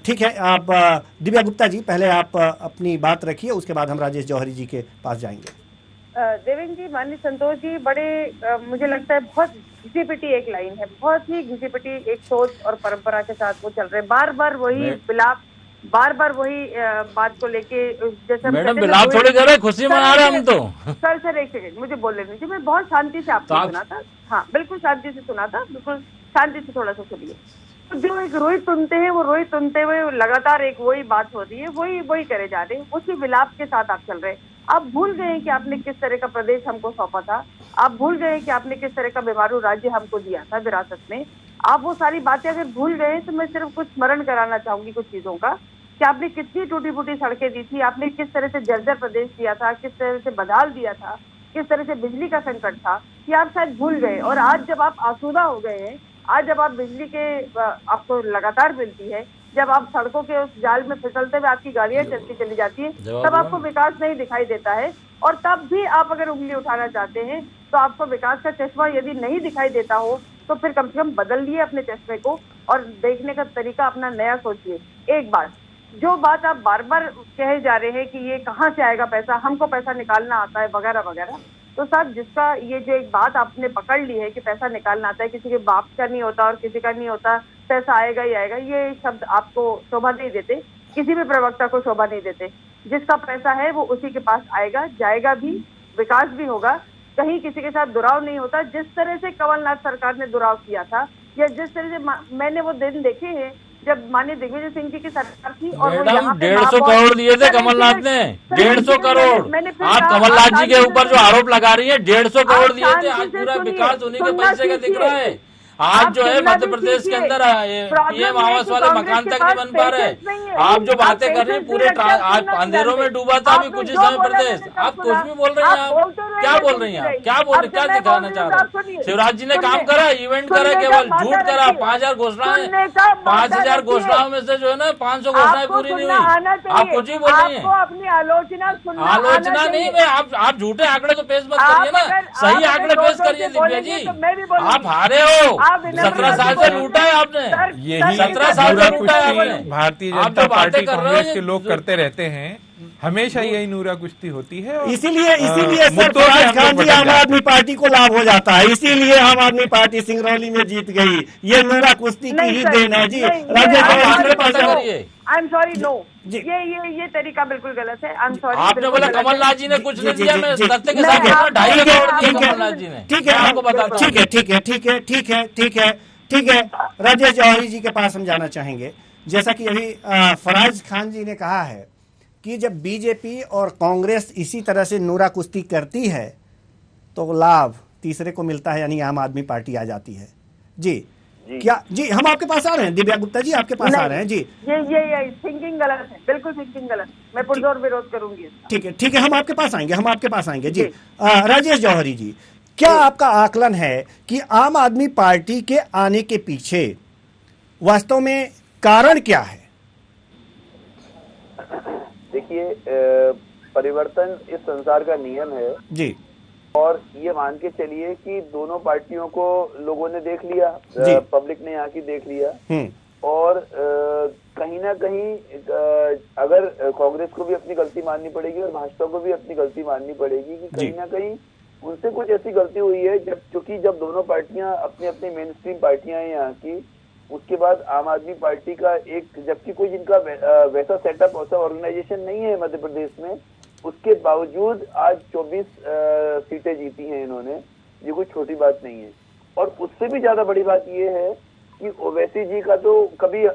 ठीक है। आप दिव्या गुप्ता जी पहले आप अपनी बात रखिए, उसके बाद हम राजेश जौहरी जी के पास जाएंगे। देवेंद्र जी, माननीय संतोष जी, बड़े मुझे लगता है बहुत घिसी-पिटी एक लाइन है, बहुत ही घिसी-पिटी एक सोच और परंपरा के साथ वो चल रहे, बार बार वही विलाप, बार बार वही बात को लेके, जैसे मैडम विलाप थोड़ी कर रहे, खुशी मना रहे हम तो। सर एक सेकंड मुझे बोलने दीजिए, मैं बहुत शांति से आपको सुना था। हाँ, बिल्कुल शांति से सुना था, बिल्कुल शांति से थोड़ा सा सुनिए। तो जो एक रोहित सुनते हैं, वो रोहित सुनते हुए लगातार एक वही बात होती है, वही करे जा रहे हैं, उसी विलाप के साथ आप चल रहे हैं। आप भूल गए कि आपने किस तरह का प्रदेश हमको सौंपा था, आप भूल गए कि आपने किस तरह का बीमारू राज्य हमको दिया था विरासत में। आप वो सारी बातें अगर भूल गए तो मैं सिर्फ कुछ स्मरण कराना चाहूंगी कुछ चीजों का, कि आपने कितनी टूटी फूटी सड़कें दी थी, आपने किस तरह से जर्जर प्रदेश दिया था, किस तरह से बदहाल दिया था, किस तरह से बिजली का संकट था, ये आप शायद भूल गए। और आज जब आप आसूदा हो गए हैं, आज जब आप बिजली के आपको लगातार मिलती है, जब आप सड़कों के उस जाल में फिसलते हुए आपकी गाड़ियां चलती चली जाती है, तब आपको विकास नहीं दिखाई देता है। और तब भी आप अगर उंगली उठाना चाहते हैं तो आपको विकास का चश्मा यदि नहीं दिखाई देता हो तो फिर कम से कम बदल लिए अपने चश्मे को और देखने का तरीका अपना नया सोचिए। एक बात, जो बात आप बार बार कहे जा रहे हैं कि ये कहाँ से आएगा पैसा, हमको पैसा निकालना आता है वगैरह वगैरह, तो साहब जिसका ये जो एक बात आपने पकड़ ली है कि पैसा निकालना आता है, किसी के बाप का नहीं होता और किसी का नहीं होता, पैसा आएगा ही आएगा, ये शब्द आपको शोभा नहीं देते, किसी भी प्रवक्ता को शोभा नहीं देते। जिसका पैसा है वो उसी के पास आएगा, जाएगा भी, विकास भी होगा, कहीं किसी के साथ दुराव नहीं होता। जिस तरह से कमलनाथ सरकार ने दुराव किया था, या जिस तरह से मैंने वो दिन देखे हैं जब माननीय दिग्विजय सिंह जी की सरकार थी और वो यहाँ पे 150 करोड़ दिए थे कमलनाथ ने, 150 करोड़। आप कमलनाथ जी के ऊपर जो आरोप लगा रही है, 150 करोड़ दिए थे, आज पूरा विकास उन्हीं के पैसे का दिख रहा है। आज जो है मध्य प्रदेश के अंदर पीएम आवास वाले मकान तक नहीं बन पा रहे। आप जो बातें कर रही हैं, पूरे आज अंधेरों में डूबा था अभी कुछ ही समय प्रदेश। आप कुछ भी बोल रही हैं, आप क्या बोल रही हैं, आप क्या दिखाना चाह रहे हैं? शिवराज जी ने काम करा, इवेंट करा, केवल झूठ करा, 5000 घोषणाएं, 5000 घोषणाओं में से जो है ना 500 घोषणाएं पूरी नहीं हुई। आप कुछ ही बोल रही हैं, अपनी आलोचना नहीं है। आप झूठे आंकड़े तो पेश मत करिए ना, सही आंकड़े पेश करिए दिव्या जी। आप हारे हो, 17 साल से लूटा है आपने, यही 17 साल से लूटा है आपने। भारतीय जनता पार्टी कांग्रेस के लोग करते रहते हैं, हमेशा यही नूरा कुश्ती होती है। इसीलिए फराज खान जी आम आदमी पार्टी को लाभ हो जाता है, इसीलिए आम आदमी पार्टी सिंगरौली में जीत गई। ये नूरा कुश्ती की ही देन है जी। आई एम सॉरी, नो, ये तरीका बिल्कुल गलत है। I am sorry. आपने बोला कमलनाथ जी ने कुछ नहीं दिया, मैं सत्य के साथ 2.5 करोड़ दिए कमलनाथ जी ने। ठीक है, आपको बताता हूं। ठीक है, राजेश जौहरी जी के पास हम जाना चाहेंगे। जैसा कि अभी फराज खान जी ने कहा है कि जब बीजेपी और कांग्रेस इसी तरह से नूरा कुश्ती करती है तो लाभ तीसरे को मिलता है, यानी आम आदमी पार्टी आ जाती है। जी क्या जी, हम आपके पास आ रहे हैं, दिव्या गुप्ता जी आपके पास आ रहे हैं जी। ये थिंकिंग गलत है, बिल्कुल थिंकिंग गलत। मैं पुरजोर विरोध करूंगी। ठीक है, हम आपके पास आएंगे जी। राजेश जौहरी जी, क्या आपका आकलन है कि आम आदमी पार्टी के आने के पीछे वास्तव में कारण क्या है? देखिए परिवर्तन इस संसार का नियम है जी, और ये मान के चलिए कि दोनों पार्टियों को लोगों ने देख लिया, पब्लिक ने यहाँ की देख लिया, और कहीं ना कहीं अगर कांग्रेस को भी अपनी गलती माननी पड़ेगी और भाजपा को भी अपनी गलती माननी पड़ेगी कि कहीं ना कहीं उनसे कुछ ऐसी गलती हुई है जब दोनों पार्टियां अपनी अपनी मेन स्ट्रीम पार्टियां हैं यहाँ की, उसके बाद आम आदमी पार्टी का एक, जबकि कोई जिनका वैसा सेटअप वैसा ऑर्गेनाइजेशन नहीं है मध्य प्रदेश में, उसके बावजूद आज 24 सीटें जीती हैं इन्होंने। ये कोई छोटी बात नहीं है। और उससे भी ज्यादा बड़ी बात ये है कि ओवैसी जी का तो कभी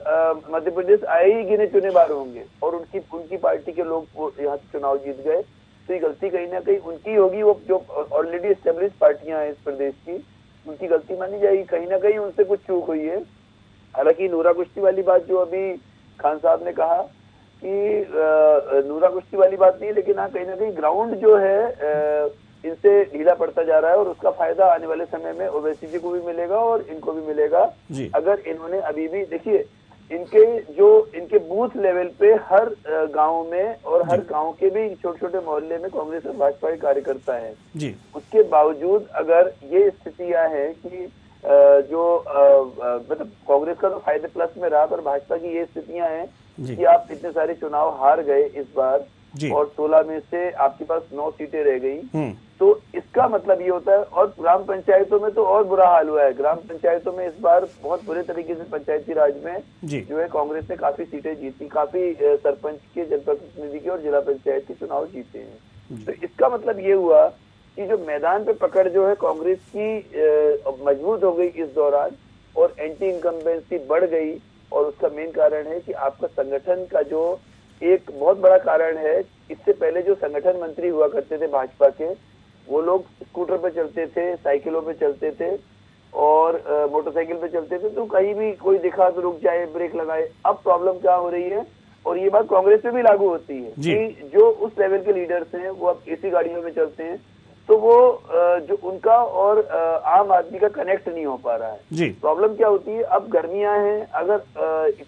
मध्य प्रदेश आए ही गिने चुने बार होंगे, और उनकी पार्टी के लोग यहाँ से चुनाव जीत गए, तो ये गलती कहीं ना कहीं उनकी होगी। वो जो ऑलरेडी एस्टेब्लिश पार्टियां हैं इस प्रदेश की, उनकी गलती मानी जाएगी। कहीं ना कहीं उनसे कुछ चूक हुई है। हालांकि नूरा कुश्ती वाली बात जो अभी खान साहब ने कहा कि नूरा कुश्ती वाली बात नहीं, लेकिन हाँ कहीं ना कहीं ग्राउंड जो है इनसे ढीला पड़ता जा रहा है, और उसका फायदा आने वाले समय में ओवैसी जी को भी मिलेगा और इनको भी मिलेगा। अगर इन्होंने अभी भी, देखिए इनके बूथ लेवल पे हर गांव में और हर गांव के भी छोटे छोटे मोहल्ले में कांग्रेस और भाजपा के कार्यकर्ता है जी। उसके बावजूद अगर ये स्थितियां हैं कि मतलब कांग्रेस का तो फायदे प्लस में रहा, पर भाजपा की ये स्थितियां हैं कि आप इतने सारे चुनाव हार गए इस बार, और 16 में से आपके पास 9 सीटें रह गई, तो इसका मतलब ये होता है। और ग्राम पंचायतों में तो और बुरा हाल हुआ है। ग्राम पंचायतों में इस बार बहुत बुरे तरीके से पंचायती राज में जो है कांग्रेस ने काफी सीटें जीती, काफी सरपंच के, जनप्रतिनिधि के और जिला पंचायत के चुनाव जीते हैं। तो इसका मतलब ये हुआ कि जो मैदान पे पकड़ जो है कांग्रेस की मजबूत हो गई इस दौरान, और एंटी इनकम्बेंसी बढ़ गई। और उसका मेन कारण है कि आपका संगठन का जो एक बहुत बड़ा कारण है, इससे पहले जो संगठन मंत्री हुआ करते थे भाजपा के, वो लोग स्कूटर पे चलते थे, साइकिलों पे चलते थे और मोटरसाइकिल पे चलते थे, तो कहीं भी कोई दिखा तो रुक जाए, ब्रेक लगाए। अब प्रॉब्लम क्या हो रही है, और ये बात कांग्रेस पे भी लागू होती है कि जो उस लेवल के लीडर्स हैं वो अब एसी गाड़ियों में चलते हैं, तो वो जो उनका और आम आदमी का कनेक्ट नहीं हो पा रहा है। प्रॉब्लम क्या होती है, अब गर्मियां हैं, अगर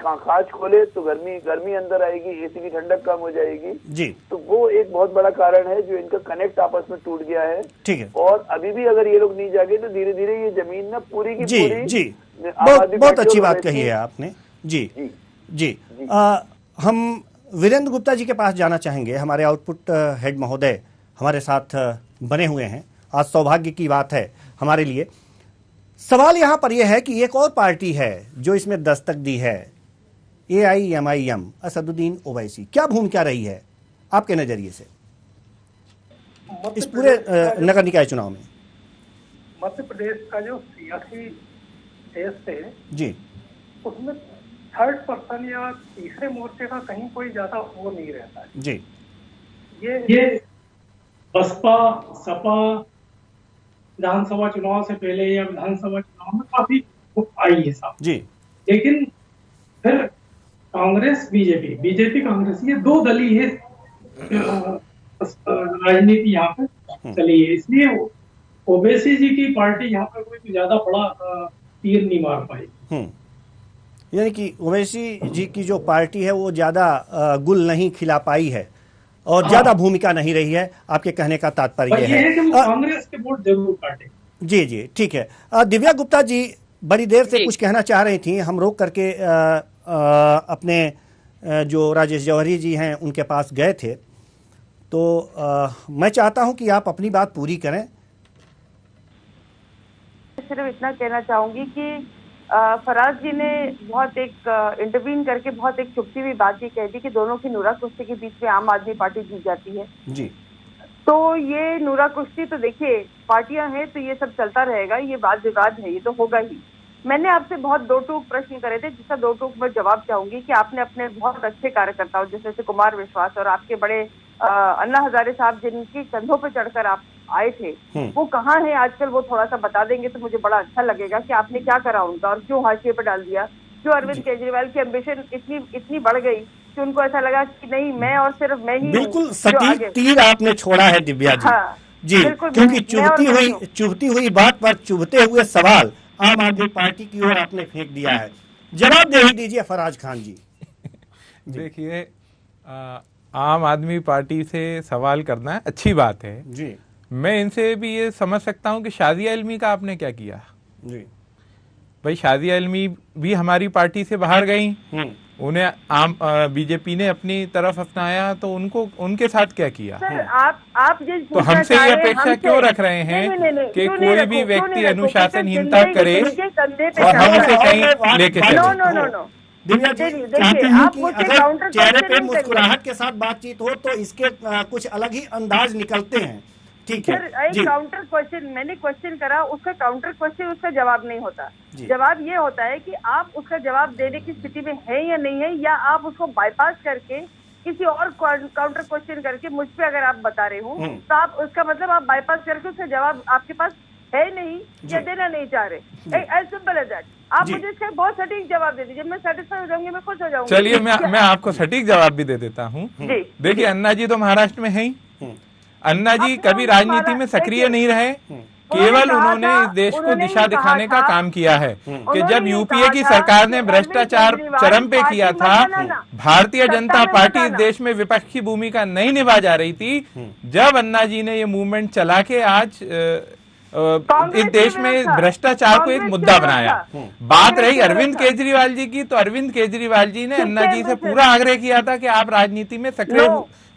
कांच खोले तो गर्मी अंदर आएगी, एसी की ठंडक कम हो जाएगी जी। तो वो एक बहुत बड़ा कारण है जो इनका कनेक्ट आपस में टूट गया है। ठीक है। और अभी भी अगर ये लोग नहीं जागे तो धीरे धीरे ये जमीन ना पूरी की पूरी बहुत अच्छी बात कही है आपने जी जी। हम वीरेंद्र गुप्ता जी के पास जाना चाहेंगे। हमारे आउटपुट हेड महोदय हमारे साथ बने हुए हैं। आज सौभाग्य की बात है हमारे लिए। सवाल यहां पर यह है कि एक और पार्टी है जो इसमें दस्तक दी है, AIMIM, असदुद्दीन ओवैसी। क्या भूमिका रही है आपके नजरिए से इस पूरे नगर निकाय चुनाव में? मध्य प्रदेश का जो सियासी टेस्ट है जी, उसमें थर्ड पर्सन या तीसरे मोर्चे का कहीं कोई ज्यादा वो नहीं रहता है जी। ये बसपा सपा विधानसभा चुनाव से पहले या विधानसभा चुनाव में काफी आई है साहब जी, लेकिन फिर कांग्रेस बीजेपी कांग्रेस, ये दो दलीय है राजनीति यहाँ पे चली है। इसलिए ओवैसी जी की पार्टी यहाँ पर कोई ज्यादा बड़ा तीर नहीं मार पाई। यानी कि ओवैसी जी की जो पार्टी है वो ज्यादा गुल नहीं खिला पाई है और ज्यादा भूमिका नहीं रही है, आपके कहने का तात्पर्य है कि कांग्रेस के वोट जरूर काटे। जी जी ठीक है। दिव्या गुप्ता जी बड़ी देर से कुछ कहना चाह रही थी, हम रोक करके अपने जो राजेश जौहरी जी हैं उनके पास गए थे, तो मैं चाहता हूं कि आप अपनी बात पूरी करें। सिर्फ इतना कहना चाहूंगी कि फराज जी ने बहुत एक इंटरवीन करके बहुत एक चुपती हुई बात ये कह दी कि दोनों की नूरा कुश्ती के बीच में आम आदमी पार्टी जीत जाती है जी। तो ये नूरा कुश्ती तो देखिए पार्टियां हैं तो ये सब चलता रहेगा, ये वाद विवाद है, ये तो होगा ही। मैंने आपसे बहुत दो टूक प्रश्न करे थे, जिसका दो टूक में जवाब चाहूंगी कि आपने अपने बहुत अच्छे कार्यकर्ताओं जैसे कुमार विश्वास और आपके बड़े अन्ना हजारे साहब जिनकी कंधों पे चढ़कर आप आए थे, वो कहाँ है आजकल, वो थोड़ा सा बता देंगे तो मुझे बड़ा अच्छा लगेगा कि आपने क्या करा उनका और क्यों हाशिए पे डाल दिया। जो अरविंद केजरीवाल की एम्बिशन इतनी बढ़ गई कि उनको ऐसा लगा कि नहीं मैं और सिर्फ मैं ही बिल्कुल सटीक तीर आपने छोड़ा है दिव्या जी। हाँ, जी क्योंकि चुभती हुई बात पर चुभते हुए सवाल आम आदमी पार्टी की ओर आपने फेंक दिया है। जवाब दे ही दीजिए फराज खान जी। देखिए आम आदमी पार्टी से सवाल करना अच्छी बात है जी। मैं इनसे भी ये समझ सकता हूं कि शादिया इल्मी का आपने क्या किया जी। भाई शादिया इल्मी भी हमारी पार्टी से बाहर गई, उन्हें आम बीजेपी ने अपनी तरफ अपनाया, तो उनको उनके साथ क्या किया? सर, आप जिस तो हमसे ये अपेक्षा क्यों रख रहे हैं कि कोई भी व्यक्ति अनुशासनहीनता करे और हम उसे कहीं लेके चले? दिव्या जी चाहते हैं कि अगर चेहरे पे मुस्कुराहट के साथ बातचीत हो तो इसके कुछ अलग ही अंदाज निकलते हैं। ठीक है एक काउंटर क्वेश्चन मैंने क्वेश्चन करा, उसका काउंटर क्वेश्चन उसका जवाब नहीं होता। जवाब ये होता है कि आप उसका जवाब देने की स्थिति में है या नहीं है, या आप उसको बाईपास करके किसी और काउंटर क्वेश्चन करके मुझ पे अगर आप बता रहे हो तो आप उसका मतलब आप बाईपास करके उसका जवाब आपके पास है नहीं या देना नहीं चाह रहे। As simple as that. आप मुझे इसका बहुत सटीक जवाब दे दीजिए, मैं सेटिस्फाई हो जाऊंगी, मैं खुश हो जाऊंगी। चलिए मैं आपको सटीक जवाब भी दे देता हूँ। देखिए अन्ना जी तो महाराष्ट्र में है ही, अन्ना जी कभी राजनीति में सक्रिय नहीं रहे, केवल उन्होंने इस देश को दिशा दिखाने का काम किया है कि जब यूपीए की सरकार ने भ्रष्टाचार चरम पे किया था, भारतीय जनता पार्टी इस देश में विपक्षी भूमिका नहीं निभा जा रही थी, जब अन्ना जी ने ये मूवमेंट चला के आज इस देश में भ्रष्टाचार को एक मुद्दा बनाया। बात रही अरविंद केजरीवाल जी की, तो अरविंद केजरीवाल जी ने अन्ना जी से पूरा आग्रह किया था कि आप राजनीति में सक्रिय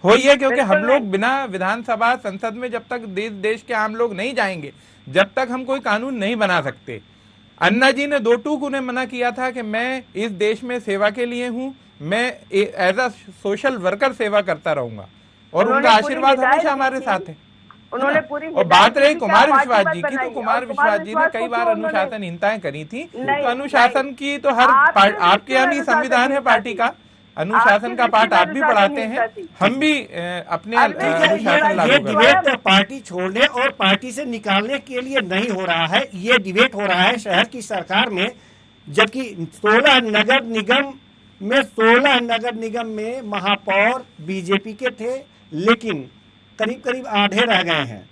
होइए, क्योंकि हम लोग बिना विधानसभा संसद में जब तक देश के आम लोग नहीं जाएंगे, जब तक हम कोई कानून नहीं बना सकते। अन्ना जी ने दो टूक उन्हें मना किया था कि मैं इस देश में सेवा के लिए हूं, मैं एज अ सोशल वर्कर सेवा करता रहूंगा, और उनका आशीर्वाद हमेशा हमारे साथ है। उन्होंने पूरी और बात रही कुमार विश्वास जी की, तो कुमार विश्वास जी ने कई बार अनुशासनहीनताएं करी थी, तो अनुशासन की तो हर आपके यहाँ भी संविधान है पार्टी का, अनुशासन का पाठ आप भी पढ़ाते हैं, हम भी अपने अनुशासन लागू करते हैं। ये डिबेट पार्टी छोड़ने और पार्टी से निकालने के लिए नहीं हो रहा है, ये डिबेट हो रहा है शहर की सरकार में, जबकि 16 नगर निगम में महापौर बीजेपी के थे, लेकिन करीब आधे रह गए हैं।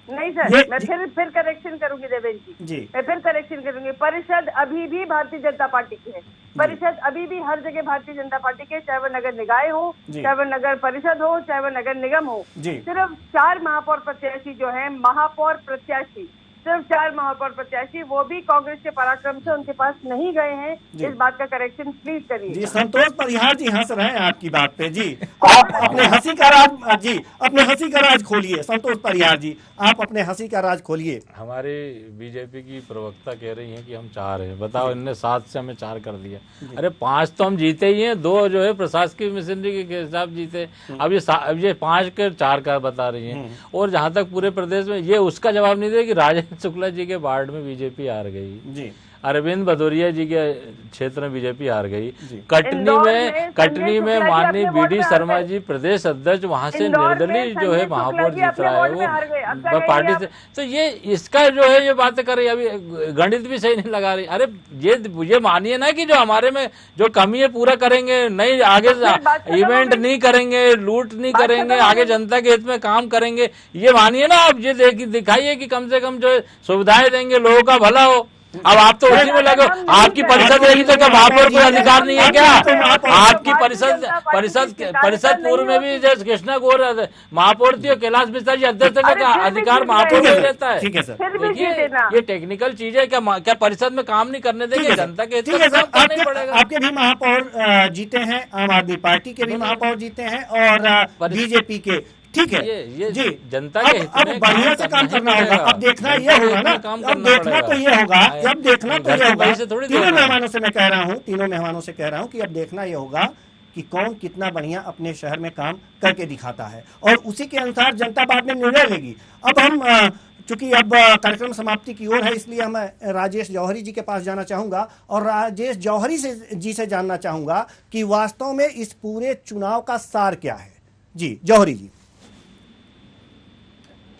नहीं सर, मैं फिर करेक्शन करूंगी देवेंद्र जी, मैं फिर करेक्शन करूंगी। परिषद अभी भी भारतीय जनता पार्टी की है, परिषद अभी भी हर जगह भारतीय जनता पार्टी के, चाहे वो नगर निकाय हो, चाहे वो नगर परिषद हो, चाहे वो नगर निगम हो। सिर्फ 4 महापौर प्रत्याशी जो है, महापौर प्रत्याशी सिर्फ 4 महापौर प्रत्याशी, वो भी कांग्रेस के पराक्रम से उनके पास नहीं गए हैं। इस बात का करेक्शन प्लीज करिए। जी संतोष परिहार जी हंस रहे हैं आपकी बात पे जी, आप अपने हंसी का राज जी, अपने हंसी का राज खोलिए। संतोष परिहार जी, आप अपने हंसी का राज खोलिए। हमारे बीजेपी की प्रवक्ता कह रही हैं कि हम 4 हैं, बताओ इनने 7 से हमें 4 कर दिया। अरे 5 तो हम जीते ही हैं, 2 जो है प्रशासकीय मशीनरी के हिसाब जीते, अब ये 5 के 4 का बता रही हैं। और जहां तक पूरे प्रदेश में ये उसका जवाब नहीं दे कि राजेंद्र शुक्ला जी के वार्ड में बीजेपी हार गई जी, अरविंद भदौरिया जी के क्षेत्र में बीजेपी हार गई, कटनी में माननीय बीडी शर्मा जी प्रदेश अध्यक्ष वहां से निर्दलीय जो है महापौर जीत रहा है वो पार्टी से। तो ये इसका जो है ये बातें कर रही, अभी गणित भी सही नहीं लगा रही। अरे ये मानिए ना कि जो हमारे में जो कमी है पूरा करेंगे, नहीं आगे इवेंट नहीं करेंगे, लूट नहीं करेंगे, आगे जनता के हित में काम करेंगे, ये मानिए ना आप। ये दिखाइए कि कम से कम जो सुविधाएं देंगे, लोगों का भला हो। अब आप तो उसी में लगे, आपकी परिषद रहेगी तो क्या महापौर कोई अधिकार नहीं है क्या? आपकी परिषद पूर्व में भी जैसे कृष्णा गौर महापौर थी, कैलाश मिश्रा जी अध्यक्ष थे, क्या अधिकार महापौर को रहता है? ठीक है सर, ये टेक्निकल चीज है। क्या परिषद में काम नहीं करने देंगे? जनता के हित में काम करना ही पड़ेगा। आपके भी महापौर जीते हैं, आम आदमी पार्टी के भी महापौर जीते हैं और बीजेपी के, ठीक है ये जी, जनता के हित में बढ़िया से काम करना होगा। अब देखना ये होगा ना, अब देखना तो ये होगा, अब देखना तो ये होगा। तीनों मेहमानों से मैं कह रहा हूँ, तीनों मेहमानों से कह रहा हूँ कि अब देखना ये होगा कि कौन कितना बढ़िया अपने शहर में काम करके दिखाता है, और उसी के अनुसार जनता बाद में निर्णय लेगी। अब हम चूंकि अब कार्यक्रम समाप्ति की ओर है, इसलिए मैं राजेश जौहरी जी के पास जाना चाहूंगा और राजेश जौहरी जी से जानना चाहूंगा कि वास्तव में इस पूरे चुनाव का सार क्या है। जी जौहरी जी।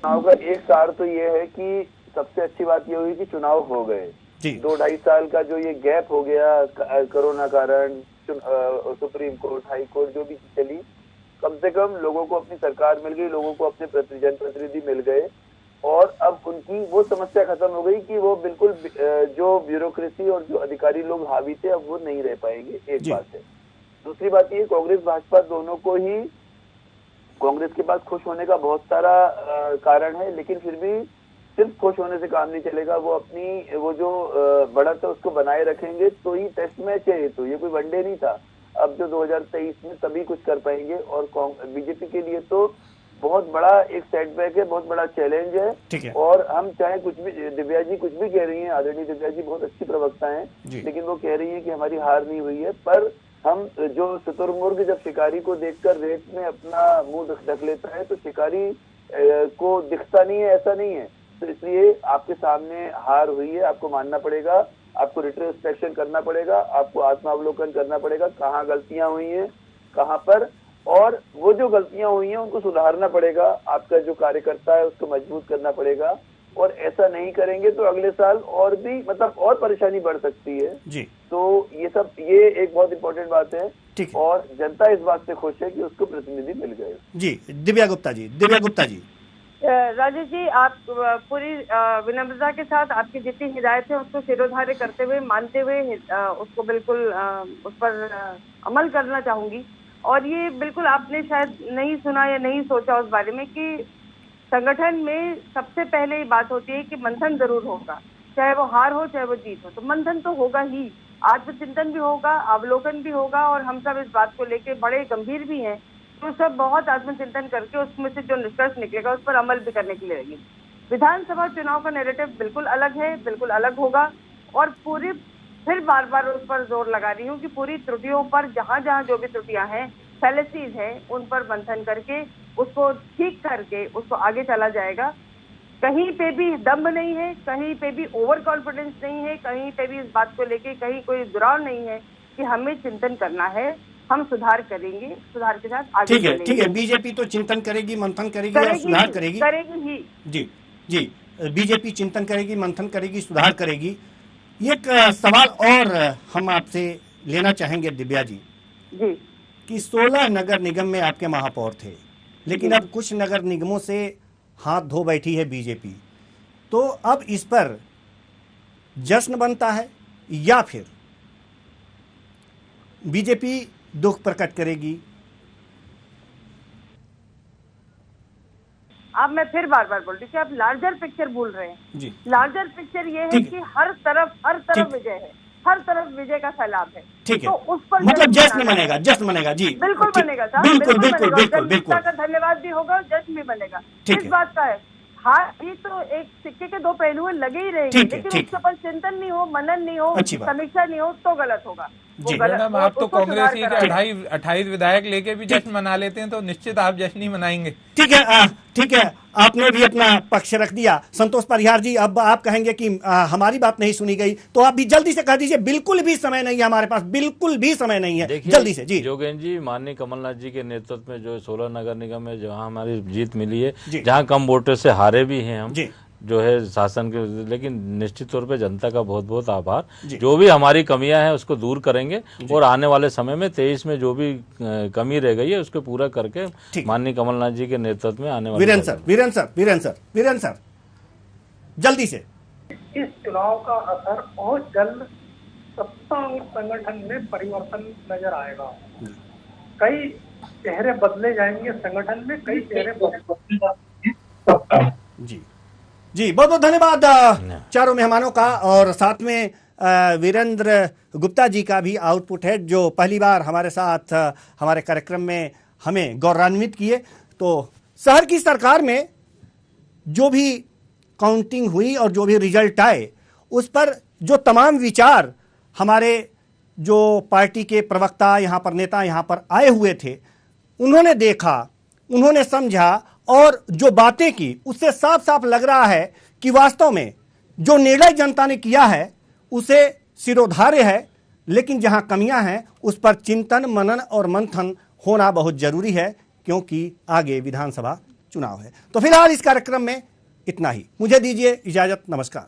चुनाव का एक सार तो ये है कि सबसे अच्छी बात ये हुई कि चुनाव हो गए। 2-2.5 साल का जो ये गैप हो गया कोरोना कारण, सुप्रीम कोर्ट, हाई कोर्ट जो भी चली, कम से कम लोगों को अपनी सरकार मिल गई, लोगों को अपने जनप्रतिनिधि मिल गए, और अब उनकी वो समस्या खत्म हो गई कि वो बिल्कुल जो ब्यूरोक्रेसी और जो अधिकारी लोग हावी थे अब वो नहीं रह पाएंगे। एक बात है। दूसरी बात ये, कांग्रेस भाजपा दोनों को ही कांग्रेस के पास खुश होने का बहुत सारा कारण है, लेकिन फिर भी सिर्फ खुश होने से काम नहीं चलेगा। वो अपनी वो जो बढ़त है उसको बनाए रखेंगे तो ही टेस्ट मैच है। तो ये कोई वनडे नहीं था। अब जो 2023 में तभी कुछ कर पाएंगे। और बीजेपी के लिए तो बहुत बड़ा एक सेटबैक है, बहुत बड़ा चैलेंज है। और हम चाहे कुछ भी, दिव्या जी कुछ भी कह रही हैं, आदरणीय दिव्या जी बहुत अच्छी प्रवक्ता हैं, लेकिन वो कह रही है कि हमारी हार नहीं हुई है। पर हम जो शुतुरमुर्ग जब शिकारी को देखकर रेत में अपना मुंह ढक लेता है तो शिकारी को दिखता नहीं है, ऐसा नहीं है। तो इसलिए आपके सामने हार हुई है, आपको मानना पड़ेगा, आपको रिट्रोस्पेक्शन करना पड़ेगा, आपको आत्मावलोकन करना पड़ेगा, कहाँ गलतियां हुई हैं, कहाँ पर, और वो जो गलतियां हुई हैं उनको सुधारना पड़ेगा। आपका जो कार्यकर्ता है उसको मजबूत करना पड़ेगा। और ऐसा नहीं करेंगे तो अगले साल और भी मतलब और परेशानी बढ़ सकती है जी। तो ये एक बहुत इंपॉर्टेंट बात है। और जनता इस बात से खुश है कि उसको प्रतिनिधि मिल गए जी। दिव्या गुप्ता जी। राजेश जी, आप पूरी विनम्रता के साथ आपकी जितनी हिदायत है उसको सिरोधार्य करते हुए, मानते हुए उसको बिल्कुल उस पर अमल करना चाहूंगी। और ये बिल्कुल आपने शायद नहीं सुना या नहीं सोचा उस बारे में कि संगठन में सबसे पहले ये बात होती है कि मंथन जरूर होगा, चाहे वो हार हो चाहे वो जीत हो, तो मंथन तो होगा ही, आत्मचिंतन भी होगा, अवलोकन भी होगा। और हम सब इस बात को लेके बड़े गंभीर भी हैं, तो सब बहुत आत्मचिंतन करके उसमें से जो निष्कर्ष निकलेगा उस पर अमल भी करने के लिए रहेगी। विधानसभा चुनाव का नैरेटिव बिल्कुल अलग है, बिल्कुल अलग होगा। और पूरी फिर बार बार उस पर जोर लगा रही हूँ कि पूरी त्रुटियों पर, जहाँ जहाँ जो भी त्रुटियां हैं, फैलेसीज है, उन पर मंथन करके उसको ठीक करके उसको आगे चला जाएगा। कहीं पे भी दम्भ नहीं है, कहीं पे भी ओवर कॉन्फिडेंस नहीं है, कहीं पे भी इस बात को लेके कहीं कोई दुराव नहीं है कि हमें चिंतन करना है, हम सुधार करेंगे, सुधार के साथ आगे चलेंगे। ठीक है। बीजेपी तो चिंतन करेगी, मंथन करेगी और सुधार करेगी ही। जी। बीजेपी चिंतन करेगी, मंथन करेगी, सुधार करेगी। एक सवाल और हम आपसे लेना चाहेंगे दिव्या जी कि 16 नगर निगम में आपके महापौर थे, लेकिन अब कुछ नगर निगमों से हाथ धो बैठी है बीजेपी, तो अब इस पर जश्न बनता है या फिर बीजेपी दुख प्रकट करेगी? अब मैं फिर बार बार बोल रही हूँ, आप लार्जर पिक्चर भूल रहे हैं जी। लार्जर पिक्चर ये है कि हर तरफ विजय है, हर तरफ विजय का सैलाब है। ठीक है, तो उस पर मतलब जश्न मनेगा जी। बिल्कुल बनेगा साहब, बिल्कुल। का धन्यवाद भी होगा, जश्न भी बनेगा। इस बात का है, हाँ, ये तो एक सिक्के के दो पहलू लगे ही रहेंगे, लेकिन उसके ऊपर चिंतन नहीं हो, मनन नहीं हो, समीक्षा नहीं हो तो गलत होगा। मैडम, आप तो कांग्रेस के 28 विधायक लेके भी जश्न मना लेते हैं, तो निश्चित आप जश्न ही मनाएंगे। ठीक है, आपने भी अपना पक्ष रख दिया। संतोष परिहार जी, अब आप कहेंगे कि हमारी बात नहीं सुनी गई, तो आप भी जल्दी से कह दीजिए। बिल्कुल भी समय नहीं है हमारे पास, बिल्कुल भी समय नहीं है, जल्दी से जी। जोगेन जी, माननीय कमलनाथ जी के नेतृत्व में जो 16 नगर निगम में जहाँ हमारी जीत मिली है, जहाँ कम वोटों से हारे भी हैं हम जो है शासन के, लेकिन निश्चित तौर पे जनता का बहुत बहुत आभार। जो भी हमारी कमियां हैं उसको दूर करेंगे और आने वाले समय में 23 में जो भी कमी रह गई है उसको पूरा करके माननीय कमलनाथ जी के नेतृत्व में आने वाले वीरेंद्र सर जल्दी से। इस चुनाव का असर बहुत जल्द सत्ता और संगठन में परिवर्तन नजर आएगा। कई चेहरे बदले जाएंगे संगठन में, कई चेहरे बदले जाएंगे। जी, बहुत बहुत धन्यवाद चारों मेहमानों का, और साथ में वीरेंद्र गुप्ता जी का भी आउटपुट है, जो पहली बार हमारे साथ हमारे कार्यक्रम में हमें गौरवान्वित किए। तो शहर की सरकार में जो भी काउंटिंग हुई और जो भी रिजल्ट आए, उस पर जो तमाम विचार हमारे जो पार्टी के प्रवक्ता यहाँ पर, नेता यहाँ पर आए हुए थे, उन्होंने देखा, उन्होंने समझा, और जो बातें की उससे साफ साफ लग रहा है कि वास्तव में जो निर्णय जनता ने किया है उसे सिरोधार्य है, लेकिन जहां कमियां हैं उस पर चिंतन, मनन और मंथन होना बहुत जरूरी है, क्योंकि आगे विधानसभा चुनाव है। तो फिलहाल इस कार्यक्रम में इतना ही, मुझे दीजिए इजाजत, नमस्कार।